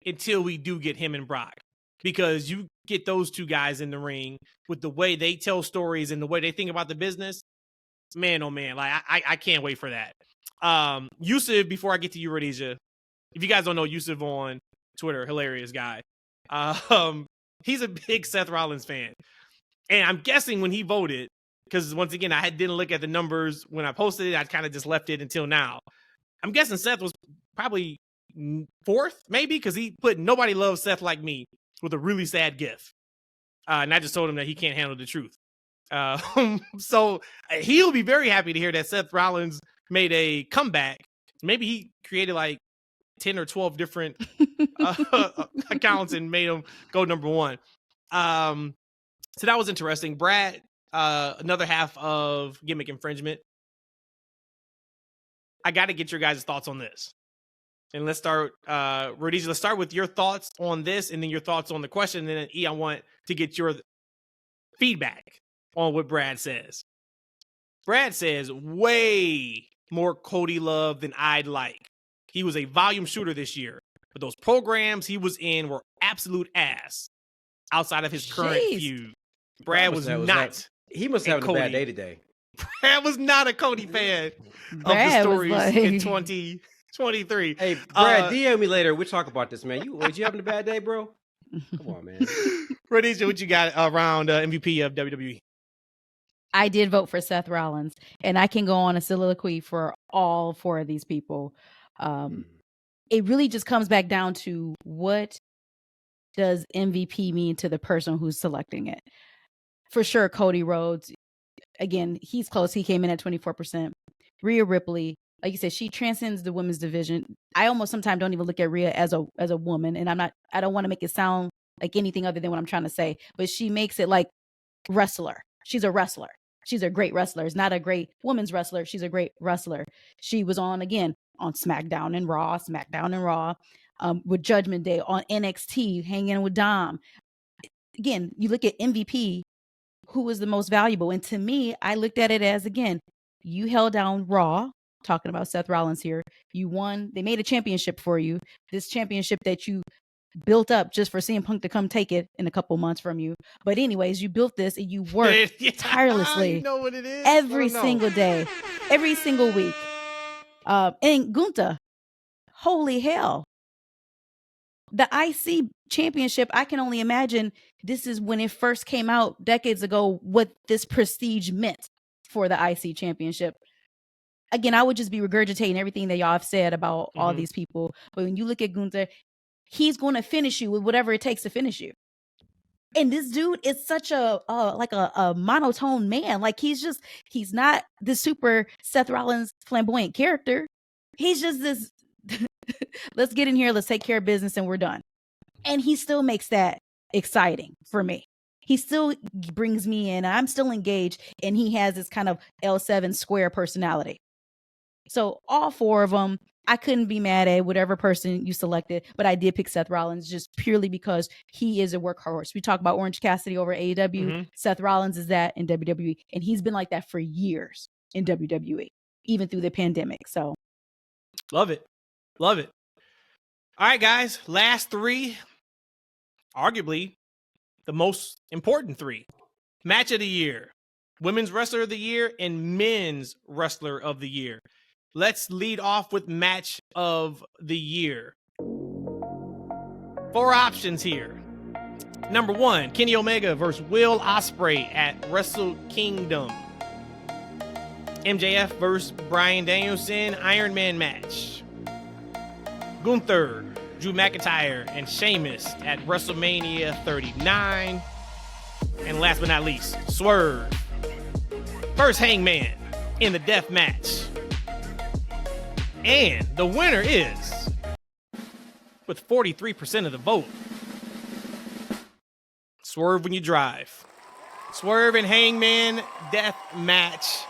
until we do get him and Brock. Because you get those two guys in the ring with the way they tell stories and the way they think about the business. Man, oh man, like I can't wait for that. Yusuf, before I get to you, Rhodesia, if you guys don't know Yusuf on Twitter, hilarious guy. He's a big Seth Rollins fan. And I'm guessing when he voted, because once again, I didn't look at the numbers when I posted it, I kind of just left it until now. I'm guessing Seth was probably fourth, maybe, because he put "Nobody Loves Seth Like Me" with a really sad gif. And I just told him that he can't handle the truth. So he'll be very happy to hear that Seth Rollins made a comeback. Maybe he created like 10 or 12 different accounts and made them go number one. So that was interesting. Brad, another half of gimmick infringement. I got to get your guys' thoughts on this. And let's start, Rhodesia, let's start with your thoughts on this and then your thoughts on the question. And then E, I want to get your feedback on what Brad says. Brad says way more Cody love than I'd like. He was a volume shooter this year, but those programs he was in were absolute ass outside of his current feud. Brad was not. He must have a bad day today. Brad was not a Cody fan of the stories in 2023. Hey, Brad, DM me later. We'll talk about this, man. Was you having a bad day, bro? Come on, man. Rhodesia, what you got around MVP of WWE? I did vote for Seth Rollins, and I can go on a soliloquy for all four of these people. It really just comes back down to what does MVP mean to the person who's selecting it. For sure, Cody Rhodes, again, he's close. He came in at 24%. Rhea Ripley, like you said, she transcends the women's division. I almost sometimes don't even look at Rhea as a woman, and I don't want to make it sound like anything other than what I'm trying to say, but she makes it like wrestler. She's a wrestler. She's a great wrestler. It's not a great women's wrestler. She's a great wrestler. She was on SmackDown and Raw, with Judgment Day, on NXT, hanging with Dom. Again, you look at MVP, who was the most valuable? And to me, I looked at it as, again, you held down Raw, talking about Seth Rollins here. You won. They made a championship for you. This championship that you built up just for CM Punk to come take it in a couple months from you. But anyways, you built this and you worked tirelessly. You know what it is? Every single day, every single week. And Gunther, holy hell. The IC championship, I can only imagine this is when it first came out decades ago, what this prestige meant for the IC championship. Again, I would just be regurgitating everything that y'all have said about all these people. But when you look at Gunther, he's going to finish you with whatever it takes to finish you. And this dude is such a monotone man. Like, he's not this super Seth Rollins flamboyant character. He's just this, let's get in here, let's take care of business, and we're done. And he still makes that exciting for me. He still brings me in. I'm still engaged, and he has this kind of L7 square personality. So all four of them, I couldn't be mad at whatever person you selected, but I did pick Seth Rollins just purely because he is a workhorse. We talk about Orange Cassidy over AEW. Seth Rollins is that in WWE, and he's been like that for years in WWE, even through the pandemic. So love it. Love it. All right, guys, last three, arguably the most important three Match of the year, women's wrestler of the year, and men's wrestler of the year. Let's lead off with match of the year. 4 options here. Number 1, Kenny Omega versus Will Ospreay at Wrestle Kingdom. MJF versus Bryan Danielson Iron Man match. Gunther, Drew McIntyre, and Sheamus at WrestleMania 39. And last but not least, Swerve versus Hangman in the death match. And the winner is, with 43% of the vote, Swerve When You Drive. Swerve and Hangman death match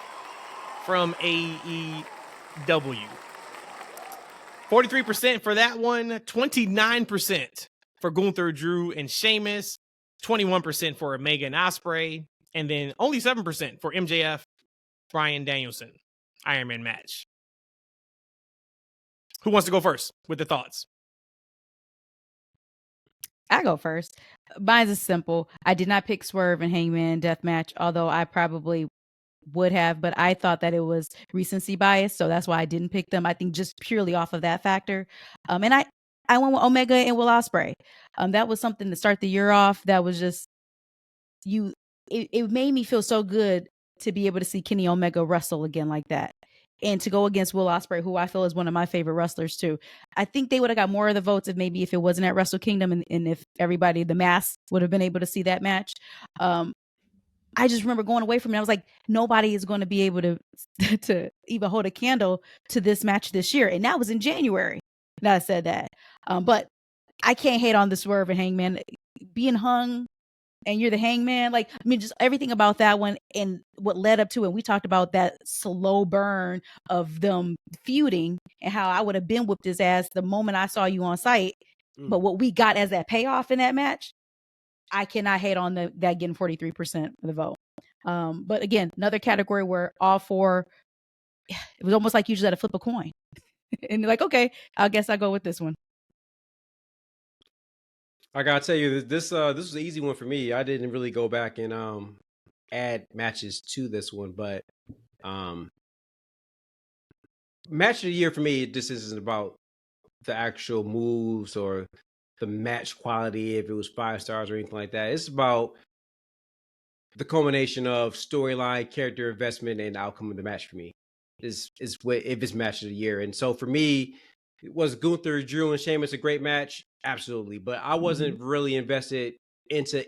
from AEW. 43% for that one, 29% for Gunther, Drew, and Sheamus, 21% for Omega and Ospreay, and then only 7% for MJF, Bryan Danielson, Iron Man match. Who wants to go first with the thoughts? I go first. Mine's is simple. I did not pick Swerve and Hangman death match, although I probably would have, but I thought that it was recency bias, so that's why I didn't pick them. I think just purely off of that factor. And I went with Omega and Will Ospreay. That was something to start the year off. That was just it made me feel so good to be able to see Kenny Omega wrestle again like that. And to go against Will Ospreay, who I feel is one of my favorite wrestlers too. I think they would have got more of the votes if it wasn't at Wrestle Kingdom and if everybody, the mass, would have been able to see that match. I just remember going away from it. I was like, nobody is going to be able to even hold a candle to this match this year. And that was in January that I said that. But I can't hate on the Swerve and Hangman. Being hung and you're the Hangman. Like, I mean, just everything about that one and what led up to it. We talked about that slow burn of them feuding and how I would have been whooped his ass the moment I saw you on site. But what we got as that payoff in that match, I cannot hate on that getting 43% of the vote. But again, another category where all 4, it was almost like you just had to flip a coin. And you're like, okay, I guess I'll go with this one. I gotta tell you, this was an easy one for me. I didn't really go back and add matches to this one, but match of the year for me, this isn't about the actual moves or the match quality, if it was 5 stars or anything like that. It's about the culmination of storyline, character investment, and outcome of the match for me. Is what if it's match of the year. And so for me, was Gunther, Drew, and Sheamus a great match? Absolutely. But I wasn't really invested into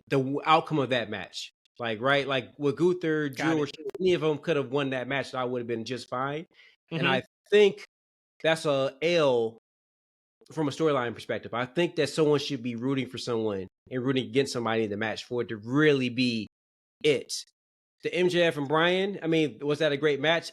the outcome of that match. Like, right? Like with Gunther, Drew, or Sheamus, any of them could have won that match, I would have been just fine. And I think that's a L from a storyline perspective. I think that someone should be rooting for someone and rooting against somebody in the match for it to really be it. The MJF and Bryan, I mean, was that a great match?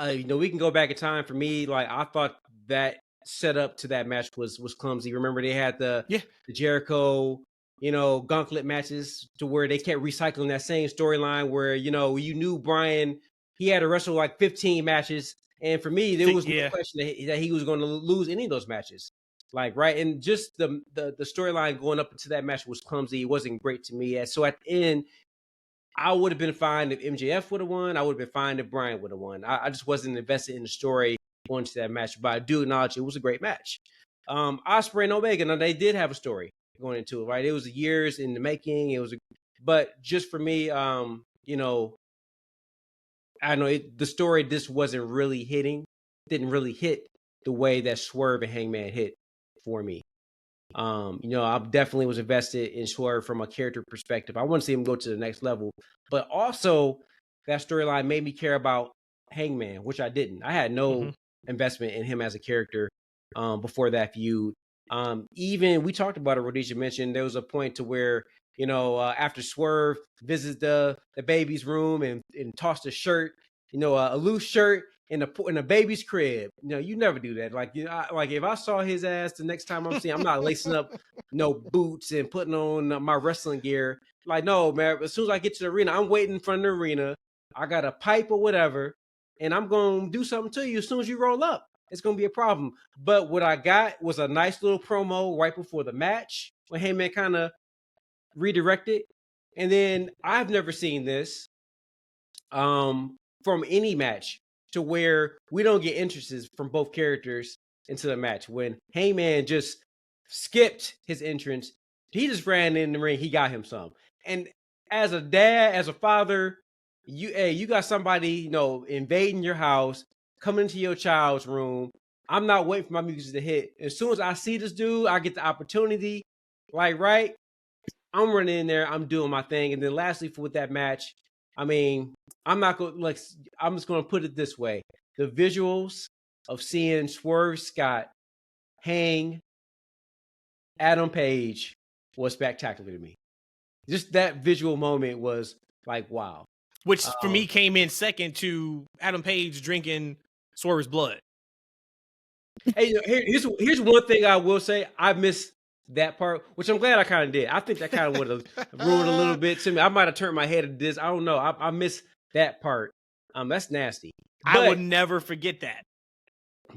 We can go back in time. For me, like, I thought that setup to that match was clumsy. Remember, they had the Jericho, gauntlet matches to where they kept recycling that same storyline where, you knew Bryan, he had to wrestle like 15 matches. And for me, there was no question that he was going to lose any of those matches. Like, right. And just the storyline going up into that match was clumsy. It wasn't great to me. And so at the end, I would have been fine if MJF would have won. I would have been fine if Bryan would have won. I just wasn't invested in the story going to that match. But I do acknowledge it was a great match. Ospreay and Omega, now they did have a story going into it, right? It was years in the making. But just for me, I know the story just wasn't really hitting. Didn't really hit the way that Swerve and Hangman hit for me. I definitely was invested in Swerve from a character perspective. I want to see him go to the next level, but also that storyline made me care about Hangman, which I didn't. I had no investment in him as a character before that feud. Even we talked about it. Rhodesia mentioned there was a point to where after Swerve visits the baby's room and tossed a shirt, a loose shirt in a baby's crib. You never do that. Like, like if I saw his ass the next time I'm seeing, I'm not lacing up no boots and putting on my wrestling gear. Like, no, man. As soon as I get to the arena, I'm waiting in front of the arena. I got a pipe or whatever, and I'm gonna do something to you as soon as you roll up. It's gonna be a problem. But what I got was a nice little promo right before the match when Heyman kind of redirected And then I've never seen this from any match to where we don't get entrances from both characters into the match. When Hangman just skipped his entrance, he just ran in the ring, he got him some. And as a dad, as a father, you got somebody, you know, invading your house, coming into your child's room. I'm not waiting for my music to hit. As soon as I see this dude, I get the opportunity. Like, right, I'm running in there, I'm doing my thing. And then lastly, for with that match, I mean, I'm not going like I'm just going to put it this way: the visuals of seeing Swerve Scott hang Adam Page was spectacular to me. Just that visual moment was like, wow. Which for me came in second to Adam Page drinking Swerve's blood. Hey, here's one thing I will say: I missed that part, which I'm glad I kind of did. I think that kind of would have ruined a little bit to me. I might have turned my head at this. I don't know. I missed that part. That's nasty. But, I would never forget that.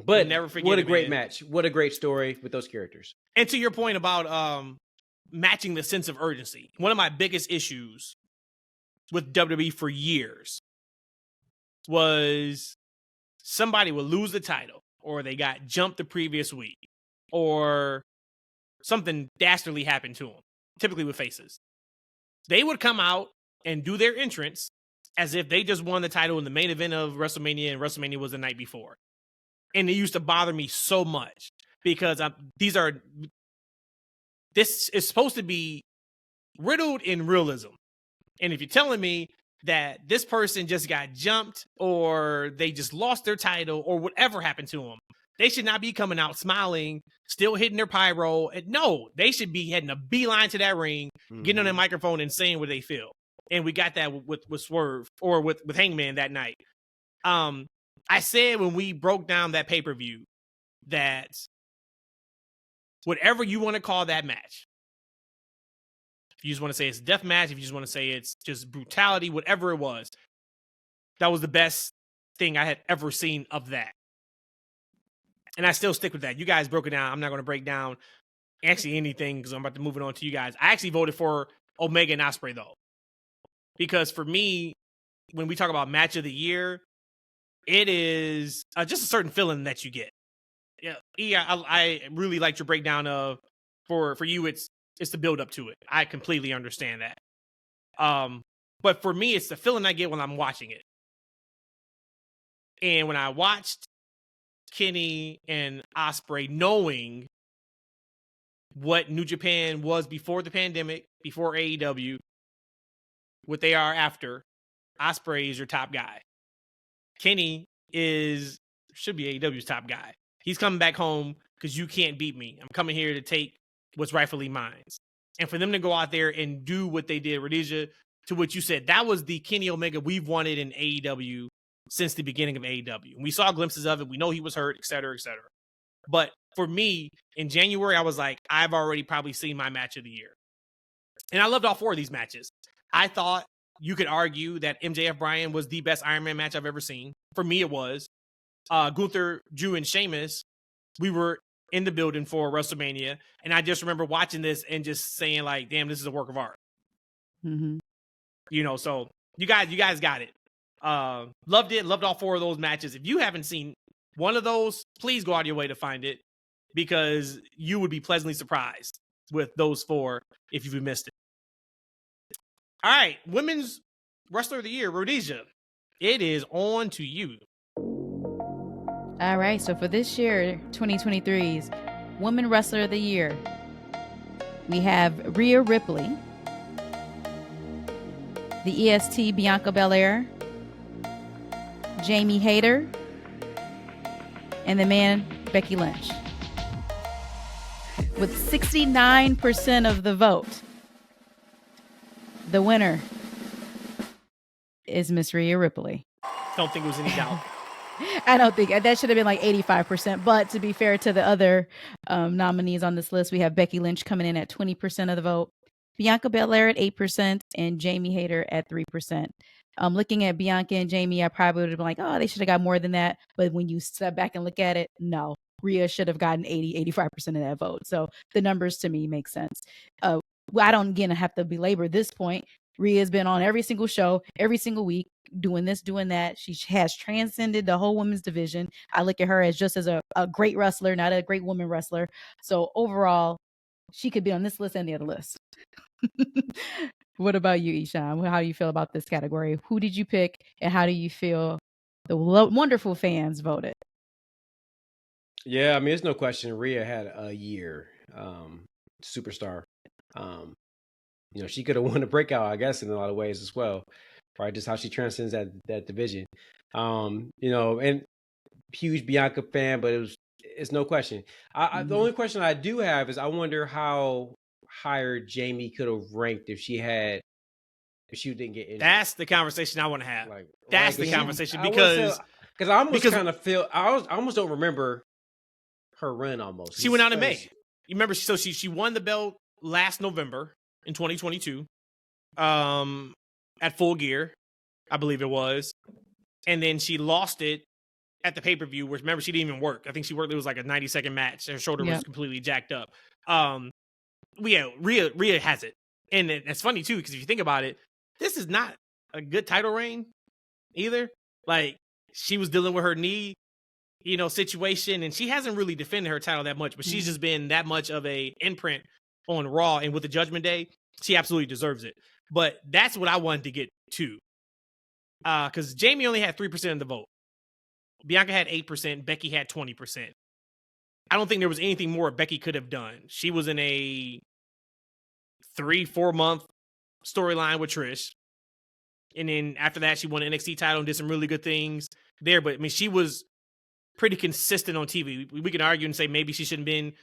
But never forget what a it, great man. match. What a great story with those characters. And to your point about matching the sense of urgency, one of my biggest issues with WWE for years was somebody would lose the title, or they got jumped the previous week, or something dastardly happened to them, typically with faces. They would come out and do their entrance as if they just won the title in the main event of WrestleMania, and WrestleMania was the night before. And it used to bother me so much because this is supposed to be riddled in realism. And if you're telling me that this person just got jumped, or they just lost their title, or whatever happened to them, they should not be coming out smiling, still hitting their pyro. And no, they should be heading a beeline to that ring, getting on the microphone and saying what they feel. And we got that with Swerve, or with Hangman that night. I said when we broke down that pay-per-view that whatever you want to call that match, if you just want to say it's a death match, if you just want to say it's just brutality, whatever it was, that was the best thing I had ever seen of that. And I still stick with that. You guys broke it down. I'm not going to break down actually anything because I'm about to move it on to you guys. I actually voted for Omega and Ospreay, though. Because for me, when we talk about match of the year, it is just a certain feeling that you get. Yeah, I really liked your breakdown of, for you, it's the build up to it. I completely understand that. But for me, it's the feeling I get when I'm watching it. And when I watched Kenny and Ospreay, knowing what New Japan was before the pandemic, before AEW, what they are after, Ospreay is your top guy. Kenny should be AEW's top guy. He's coming back home because you can't beat me. I'm coming here to take what's rightfully mine. And for them to go out there and do what they did, Rhodesia, to what you said, that was the Kenny Omega we've wanted in AEW since the beginning of AEW. And we saw glimpses of it. We know he was hurt, et cetera, et cetera. But for me, in January, I was like, I've already probably seen my match of the year. And I loved all four of these matches. I thought you could argue that MJF Bryan was the best Iron Man match I've ever seen. For me, it was. Gunther, Drew, and Sheamus, we were in the building for WrestleMania. And I just remember watching this and just saying, like, damn, this is a work of art. Mm-hmm. You know, so you guys got it. Loved it. Loved all four of those matches. If you haven't seen one of those, please go out of your way to find it, because you would be pleasantly surprised with those four if you've missed it. All right, Women's Wrestler of the Year, Rhodesia. It is on to you. All right, so for this year, 2023's Women Wrestler of the Year, we have Rhea Ripley, the EST Bianca Belair, Jamie Hayter, and the man Becky Lynch. With 69% of the vote, the winner is Miss Rhea Ripley. Don't think it was any doubt. I don't think that should have been like 85%. But to be fair to the other nominees on this list, we have Becky Lynch coming in at 20% of the vote, Bianca Belair at 8%, and Jamie Hayter at 3%. Looking at Bianca and Jamie, I probably would have been like, oh, they should have got more than that. But when you step back and look at it, no, Rhea should have gotten 85% of that vote. So the numbers to me make sense. I don't, again, have to belabor this point. Rhea's been on every single show, every single week, doing this, doing that. She has transcended the whole women's division. I look at her as just as a great wrestler, not a great woman wrestler. So overall, she could be on this list and the other list. What about you, Eshaun? How do you feel about this category? Who did you pick, and how do you feel the wonderful fans voted? Yeah, I mean, there's no question. Rhea had a year, superstar. She could have won the breakout, I guess, in a lot of ways as well, right? Just how she transcends that division. And huge Bianca fan, but it's no question. The only question I do have is I wonder how higher Jamie could have ranked if she didn't get injured. That's the conversation I want to have. That's the conversation I almost don't remember her run almost. She went out in May. You remember? So she won the belt last November in 2022, at Full Gear, I believe it was, and then she lost it at the pay-per-view. Which, remember, she didn't even work. I think she worked. It was like a 90-second match. Her shoulder was completely jacked up. Rhea has it, and it's funny too because if you think about it, this is not a good title reign either. Like, she was dealing with her knee, situation, and she hasn't really defended her title that much, but she's just been that much of a imprint on Raw, and with the Judgment Day, she absolutely deserves it. But that's what I wanted to get to. Because Jamie only had 3% of the vote. Bianca had 8%. Becky had 20%. I don't think there was anything more Becky could have done. She was in a 3-4 month storyline with Trish. And then after that, she won an NXT title and did some really good things there. But I mean, she was pretty consistent on TV. We can argue and say maybe she shouldn't have been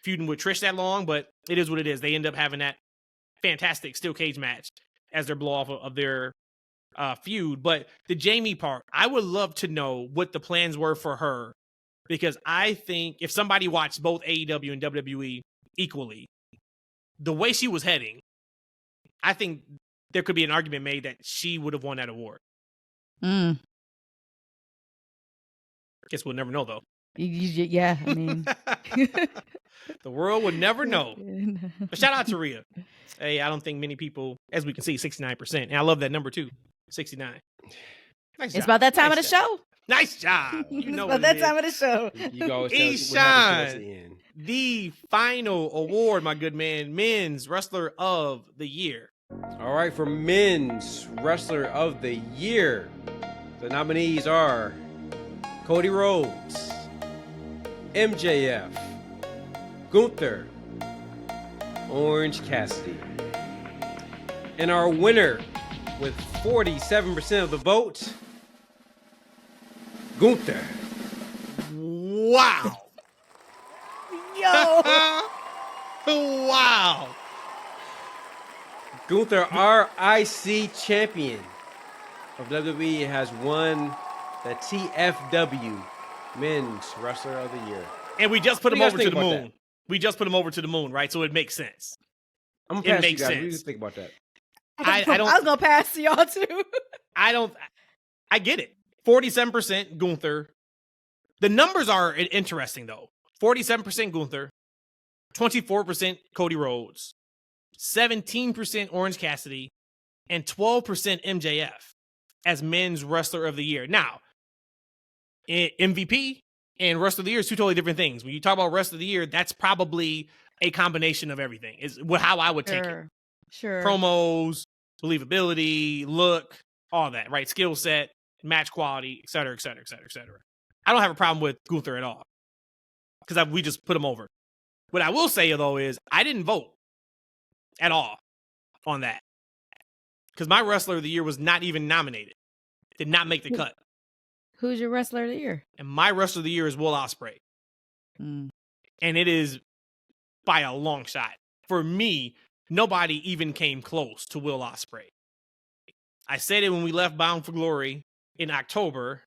feuding with Trish that long, but it is what it is. They end up having that fantastic steel cage match as their blow off of their feud. But the Jamie part, I would love to know what the plans were for her, because I think if somebody watched both AEW and WWE equally, the way she was heading, I think there could be an argument made that she would have won that award. Guess we'll never know, though. Yeah, I mean, the world would never know. But shout out to Rhea. Hey, I don't think many people, as we can see, 69%. And I love that number too, 69. Nice job. It's about that time of the show. Nice job. You know, it's about that time of the show. You always Eshaun, the final award, my good man, Men's Wrestler of the Year. All right, for Men's Wrestler of the Year, the nominees are Cody Rhodes, MJF, Gunther, Orange Cassidy. And our winner with 47% of the vote, Gunther. Wow. Yo. Wow. Gunther, our IC champion of WWE, has won the TFW Men's Wrestler of the Year. And we just put him over to the moon. That? We just put him over to the moon, right? So it makes sense. I'm gonna pass you guys. What do you think about that? I was gonna pass to y'all too. I get it. 47% Gunther. The numbers are interesting though. 47% Gunther, 24% Cody Rhodes, 17% Orange Cassidy, and 12% MJF as Men's Wrestler of the Year. Now, MVP and Wrestler of the Year is two totally different things. When you talk about Wrestler of the Year, that's probably a combination of everything. Is how I would take it. Sure. Promos, believability, look, all that, right? Skill set, match quality, et cetera, et cetera, et cetera, et cetera. I don't have a problem with Gunther at all because we just put him over. What I will say, though, is I didn't vote at all on that because my Wrestler of the Year was not even nominated. Did not make the cut. Who's your Wrestler of the Year? And my Wrestler of the Year is Will Ospreay. And it is by a long shot. For me, nobody even came close to Will Ospreay. I said it when we left Bound for Glory in October.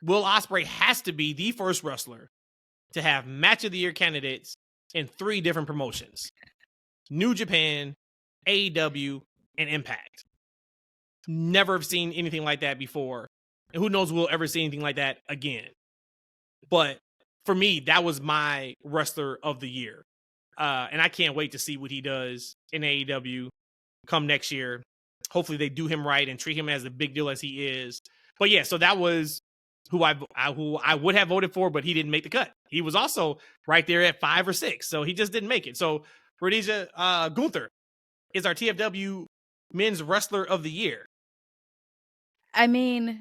Will Ospreay has to be the first wrestler to have Match of the Year candidates in 3 different promotions. New Japan, AEW, and Impact. Never have seen anything like that before. And who knows we'll ever see anything like that again. But for me, that was my Wrestler of the Year. And I can't wait to see what he does in AEW. come next year. Hopefully they do him right and treat him as a big deal as he is. But yeah, so that was who I would have voted for, but he didn't make the cut. He was also right there at 5 or 6, so he just didn't make it. So Rhodesia, Gunther is our TFW Men's Wrestler of the Year. I mean,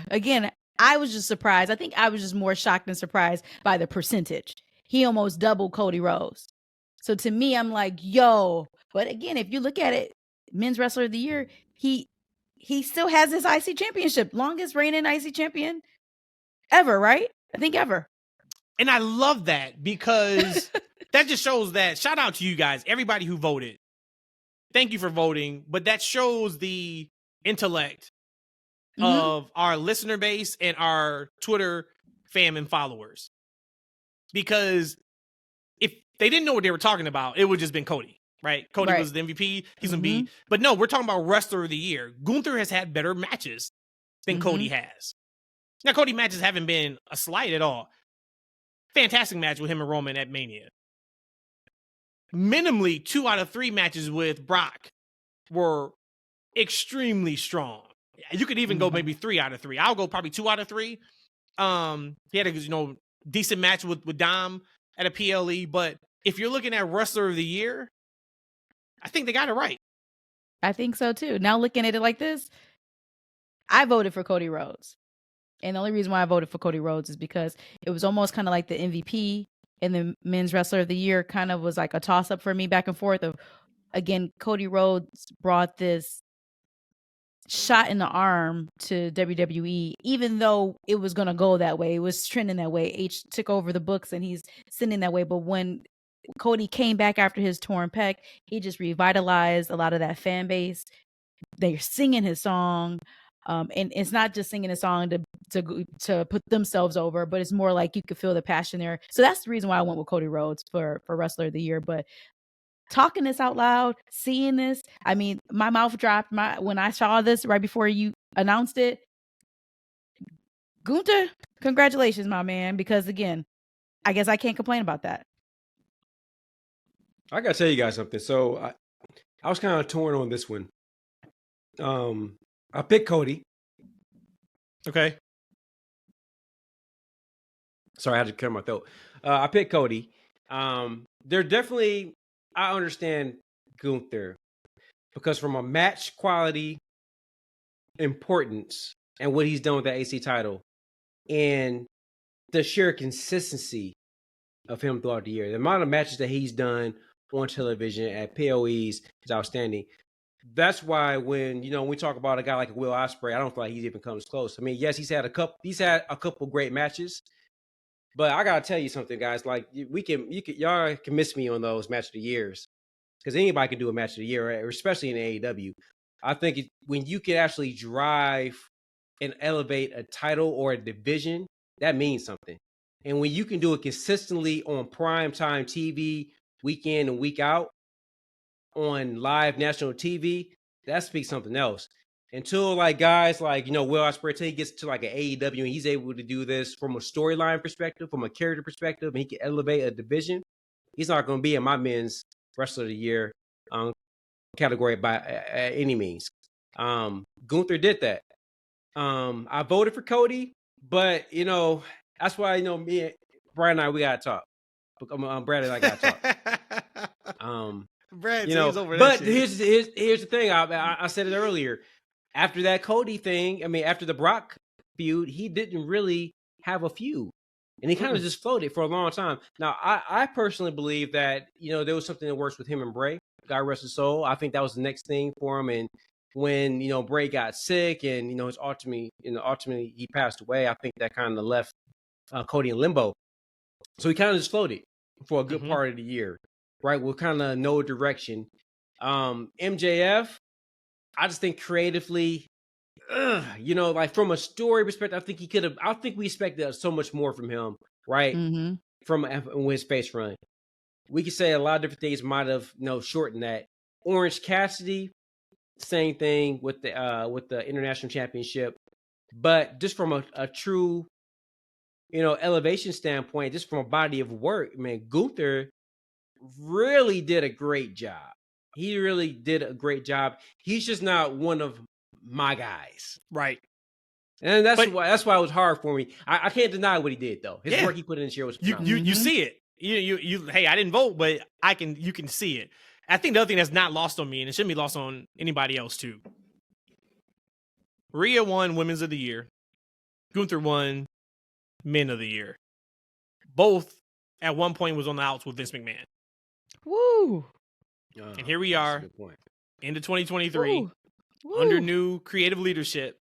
again, I was just surprised. I think I was just more shocked and surprised by the percentage. He almost doubled Cody Rhodes. So to me, I'm like, yo. But again, if you look at it, Men's Wrestler of the Year, he still has his IC championship, longest reigning IC champion ever, right? I think ever. And I love that because that just shows that, shout out to you guys, everybody who voted. Thank you for voting. But that shows the intellect of our listener base and our Twitter fam and followers. Because if they didn't know what they were talking about, it would just been Cody, right? Cody was the MVP. He's going to be, but no, we're talking about Wrestler of the Year. Gunther has had better matches than Cody has. Now, Cody matches haven't been a slight at all. Fantastic match with him and Roman at Mania. Minimally 2 out of 3 matches with Brock were extremely strong. You could even go maybe 3 out of 3. I'll go probably 2 out of 3. He had a decent match with Dom at a PLE, but if you're looking at Wrestler of the Year, I think they got it right. I think so too. Now looking at it like this, I voted for Cody Rhodes. And the only reason why I voted for Cody Rhodes is because it was almost kind of like the MVP and the Men's Wrestler of the Year kind of was like a toss-up for me back and forth of, again, Cody Rhodes brought this shot in the arm to WWE, even though it was going to go that way. It was trending that way. H took over the books and he's sending that way. But when Cody came back after his torn pec, he just revitalized a lot of that fan base. They're singing his song. And it's not just singing a song to put themselves over, but it's more like you could feel the passion there. So that's the reason why I went with Cody Rhodes for Wrestler of the Year. But talking this out loud, seeing this, I mean, my mouth dropped when I saw this right before you announced it. Gunther, congratulations, my man, because again, I guess I can't complain about that. I gotta tell you guys something. So I was kind of torn on this one. I picked Cody. Okay. Sorry, I had to clear my throat. I picked Cody. They're definitely, I understand Gunther because from a match quality importance and what he's done with the AC title and the sheer consistency of him throughout the year, the amount of matches that he's done on television at POEs is outstanding. That's why when we talk about a guy like Will Ospreay, I don't feel like he's even comes close. I mean, yes, he's had a couple great matches, but I gotta tell you something, guys. Like y'all can miss me on those match of the years because anybody can do a match of the year, especially in AEW. I think when you can actually drive and elevate a title or a division, that means something. And when you can do it consistently on primetime TV, week in and week out, on live national TV, that speaks something else. Until guys Will Ospreay, until he gets to an AEW and he's able to do this from a storyline perspective, from a character perspective, and he can elevate a division, he's not going to be in my Men's Wrestler of the Year category by any means. Gunther did that. I voted for Cody, but that's why me and Brad and I, we gotta talk. Brad and I gotta talk. Brad, over but that here's the thing. I said it earlier. After that Cody thing, after the Brock feud, he didn't really have a feud, and he kind of just floated for a long time. Now, I personally believe that there was something that works with him and Bray. God rest his soul. I think that was the next thing for him. And when Bray got sick and his ultimately he passed away, I think that kind of left Cody in limbo. So he kind of just floated for a good part of the year. Right, with kind of no direction. MJF, I just think creatively, from a story perspective, I think he could have. I think we expected so much more from him, right? From his face run, we could say a lot of different things might have shortened that. Orange Cassidy, same thing with the international championship, but just from a true, elevation standpoint, just from a body of work, man, Gunther really did a great job. he really did a great job. He's just not one of my guys. Right. And that's why it was hard for me. I can't deny what he did though. His work he put in this year was phenomenal. You see it. You hey, I didn't vote, but you can see it. I think the other thing that's not lost on me, and it shouldn't be lost on anybody else too. Rhea won Women's of the Year. Gunther won Men of the Year. Both at one point was on the outs with Vince McMahon. Woo! And here we are, into 2023, Woo. Woo. under new creative leadership,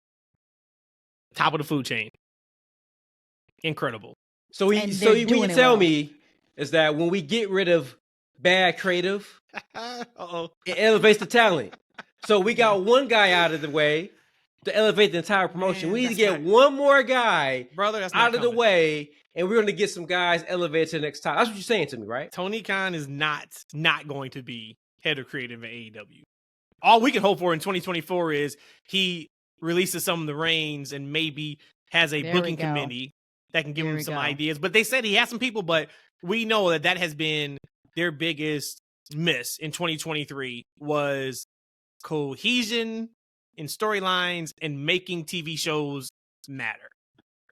top of the food chain. Incredible. So what you tell me is that when we get rid of bad creative, it elevates the talent. So we got one guy out of the way to elevate the entire promotion. We need to get one more guy out of the way, and we're going to get some guys elevated to the next top. That's what you're saying to me, right? Tony Khan is not going to be head of creative at AEW. All we can hope for in 2024 is he releases some of the reins and maybe has a booking committee that can give him some ideas. But they said he has some people, but we know that has been their biggest miss in 2023 was cohesion in storylines and making TV shows matter.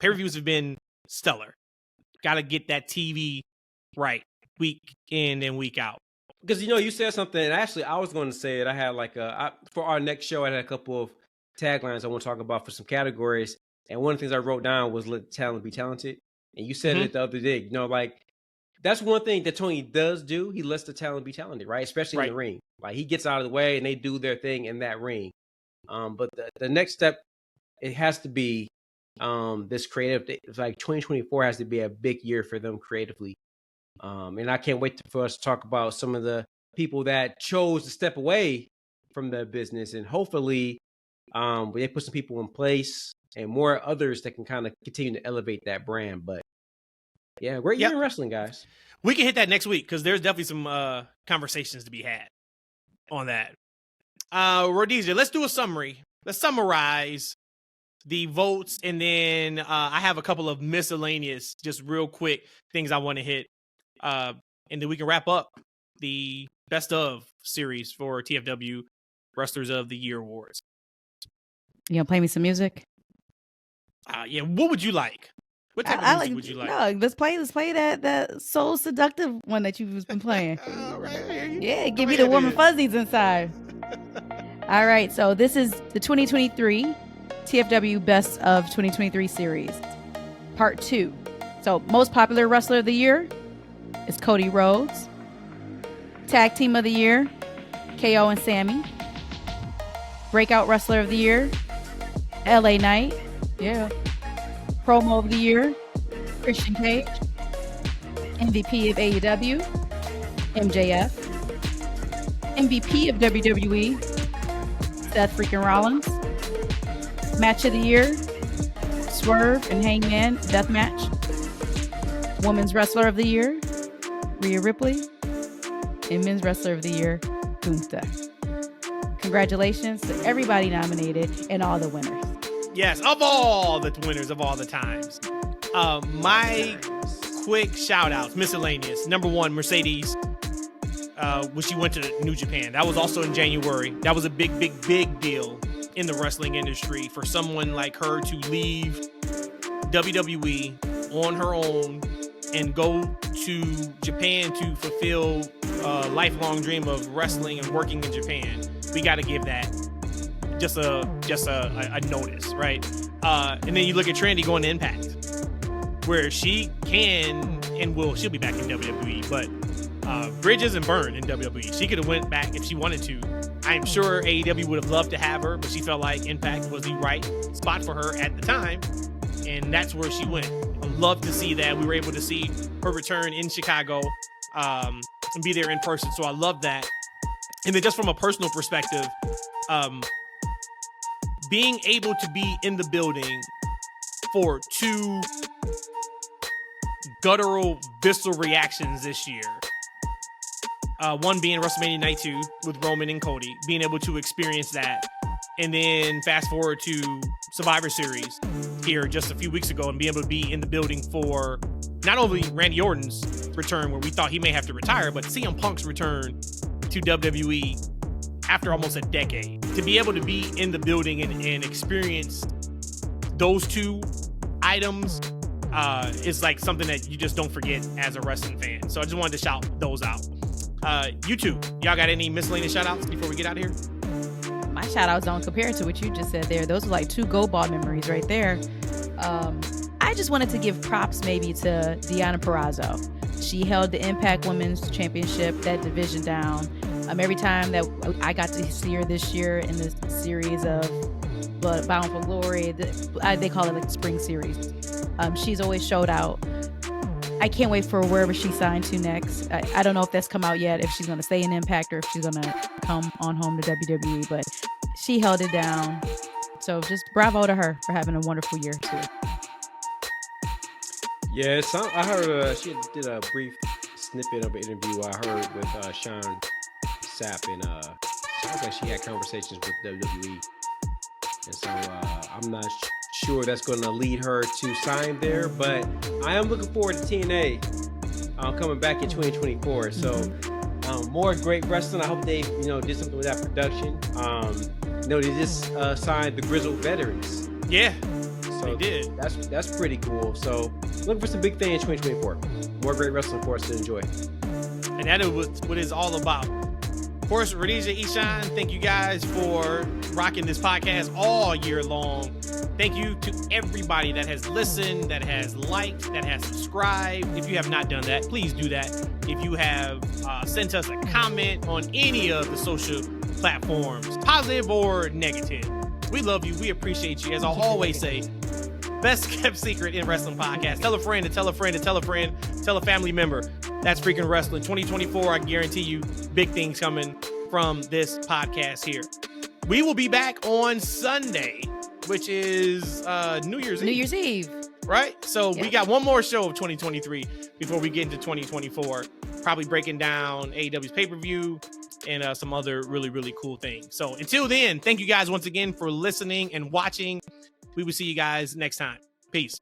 Pay-per-views have been stellar. Got to get that TV right week in and week out. Because, you said something, and actually I was going to say it. I had for our next show, I had a couple of taglines I want to talk about for some categories. And one of the things I wrote down was let talent be talented. And you said it the other day, that's one thing that Tony does do. He lets the talent be talented, right? Especially in the ring. Like he gets out of the way and they do their thing in that ring. But the next step, it has to be this creative. It's like 2024 has to be a big year for them creatively. And I can't wait for us to talk about some of the people that chose to step away from the business, and hopefully they put some people in place and more others that can kind of continue to elevate that brand. But yeah, great year in wrestling, guys. We can hit that next week because there's definitely some conversations to be had on that. Rhodesia, let's do a summary. Let's summarize the votes, and then I have a couple of miscellaneous, just real quick things I want to hit. And then we can wrap up the best of series for TFW Wrestlers of the Year awards. You gonna play me some music? Yeah. What would you like? What type of music would you like? No, let's play that Soul Seductive one that you've been playing. All right. Yeah, give me the warm and fuzzies inside. All right, so this is the 2023 TFW Best of 2023 series, part 2. So most popular wrestler of the year is Cody Rhodes. Tag team of the year, KO and Sammy. Breakout wrestler of the year, LA Knight. Yeah. Promo of the year, Christian Cage. MVP of AEW, MJF. MVP of WWE, Seth freaking Rollins. Match of the year, Swerve and Hangman Deathmatch. Women's Wrestler of the Year, Rhea Ripley. And Men's Wrestler of the Year, Gunther. Congratulations to everybody nominated and all the winners. Yes, of all the winners of all the times. My quick shout outs, miscellaneous. Number 1, Mercedes, when she went to New Japan. That was also in January. That was a big deal in the wrestling industry for someone like her to leave WWE on her own and go to Japan to fulfill a lifelong dream of wrestling and working in Japan. We got to give that just a notice, right? And then you look at Trendy going to Impact, where she can and will. She'll be back in WWE, but bridges and burn in WWE. She could have went back if she wanted to. I'm sure AEW would have loved to have her, but she felt like Impact was the right spot for her at the time, and that's where she went. I'd love to see that. We were able to see her return in Chicago and be there in person, so I love that. And then just from a personal perspective, being able to be in the building for 2 guttural, visceral reactions this year. One being WrestleMania Night 2 with Roman and Cody, being able to experience that. And then fast forward to Survivor Series here just a few weeks ago and being able to be in the building for not only Randy Orton's return, where we thought he may have to retire, but CM Punk's return to to WWE after almost a decade. To be able to be in the building and experience those two items is like something that you just don't forget as a wrestling fan. So I just wanted to shout those out. You two, y'all got any miscellaneous shout outs before we get out of here? My shout outs don't compare to what you just said there. Those were like two Go Ball memories right there. I just wanted to give props maybe to Deonna Purrazzo. She held the Impact Women's Championship, that division down. Every time that I got to see her this year in the series of Bound for Glory, they call it like the Spring Series. She's always showed out. I can't wait for wherever she signed to next. I don't know if that's come out yet, if she's going to stay in Impact or if she's going to come on home to WWE, but she held it down. So just bravo to her for having a wonderful year too. Yeah, I heard she did a brief snippet of an interview I heard with Eshaun Sapp, and sounds like she had conversations with WWE. And so I'm not sure that's going to lead her to sign there, but I am looking forward to TNA coming back in 2024. So more great wrestling. I hope they did something with that production. They just signed the Grizzled Veterans. Yeah, so they did. That's pretty cool. So looking for some big things in 2024. More great wrestling for us to enjoy. And that is what it's all about. Of course, Rhodesia, Eshaun, thank you guys for rocking this podcast all year long. Thank you to everybody that has listened, that has liked, that has subscribed. If you have not done that, please do that. If you have sent us a comment on any of the social platforms, positive or negative, we love you. We appreciate you. As I always say, best kept secret in wrestling podcast. Tell a friend to tell a friend to tell a friend, tell a family member. That's Freaking Wrestling 2024. I guarantee you big things coming from this podcast here. We will be back on Sunday, which is New Year's Eve. Right? So we got one more show of 2023 before we get into 2024. Probably breaking down AEW's pay-per-view and some other really, really cool things. So until then, thank you guys once again for listening and watching. We will see you guys next time. Peace.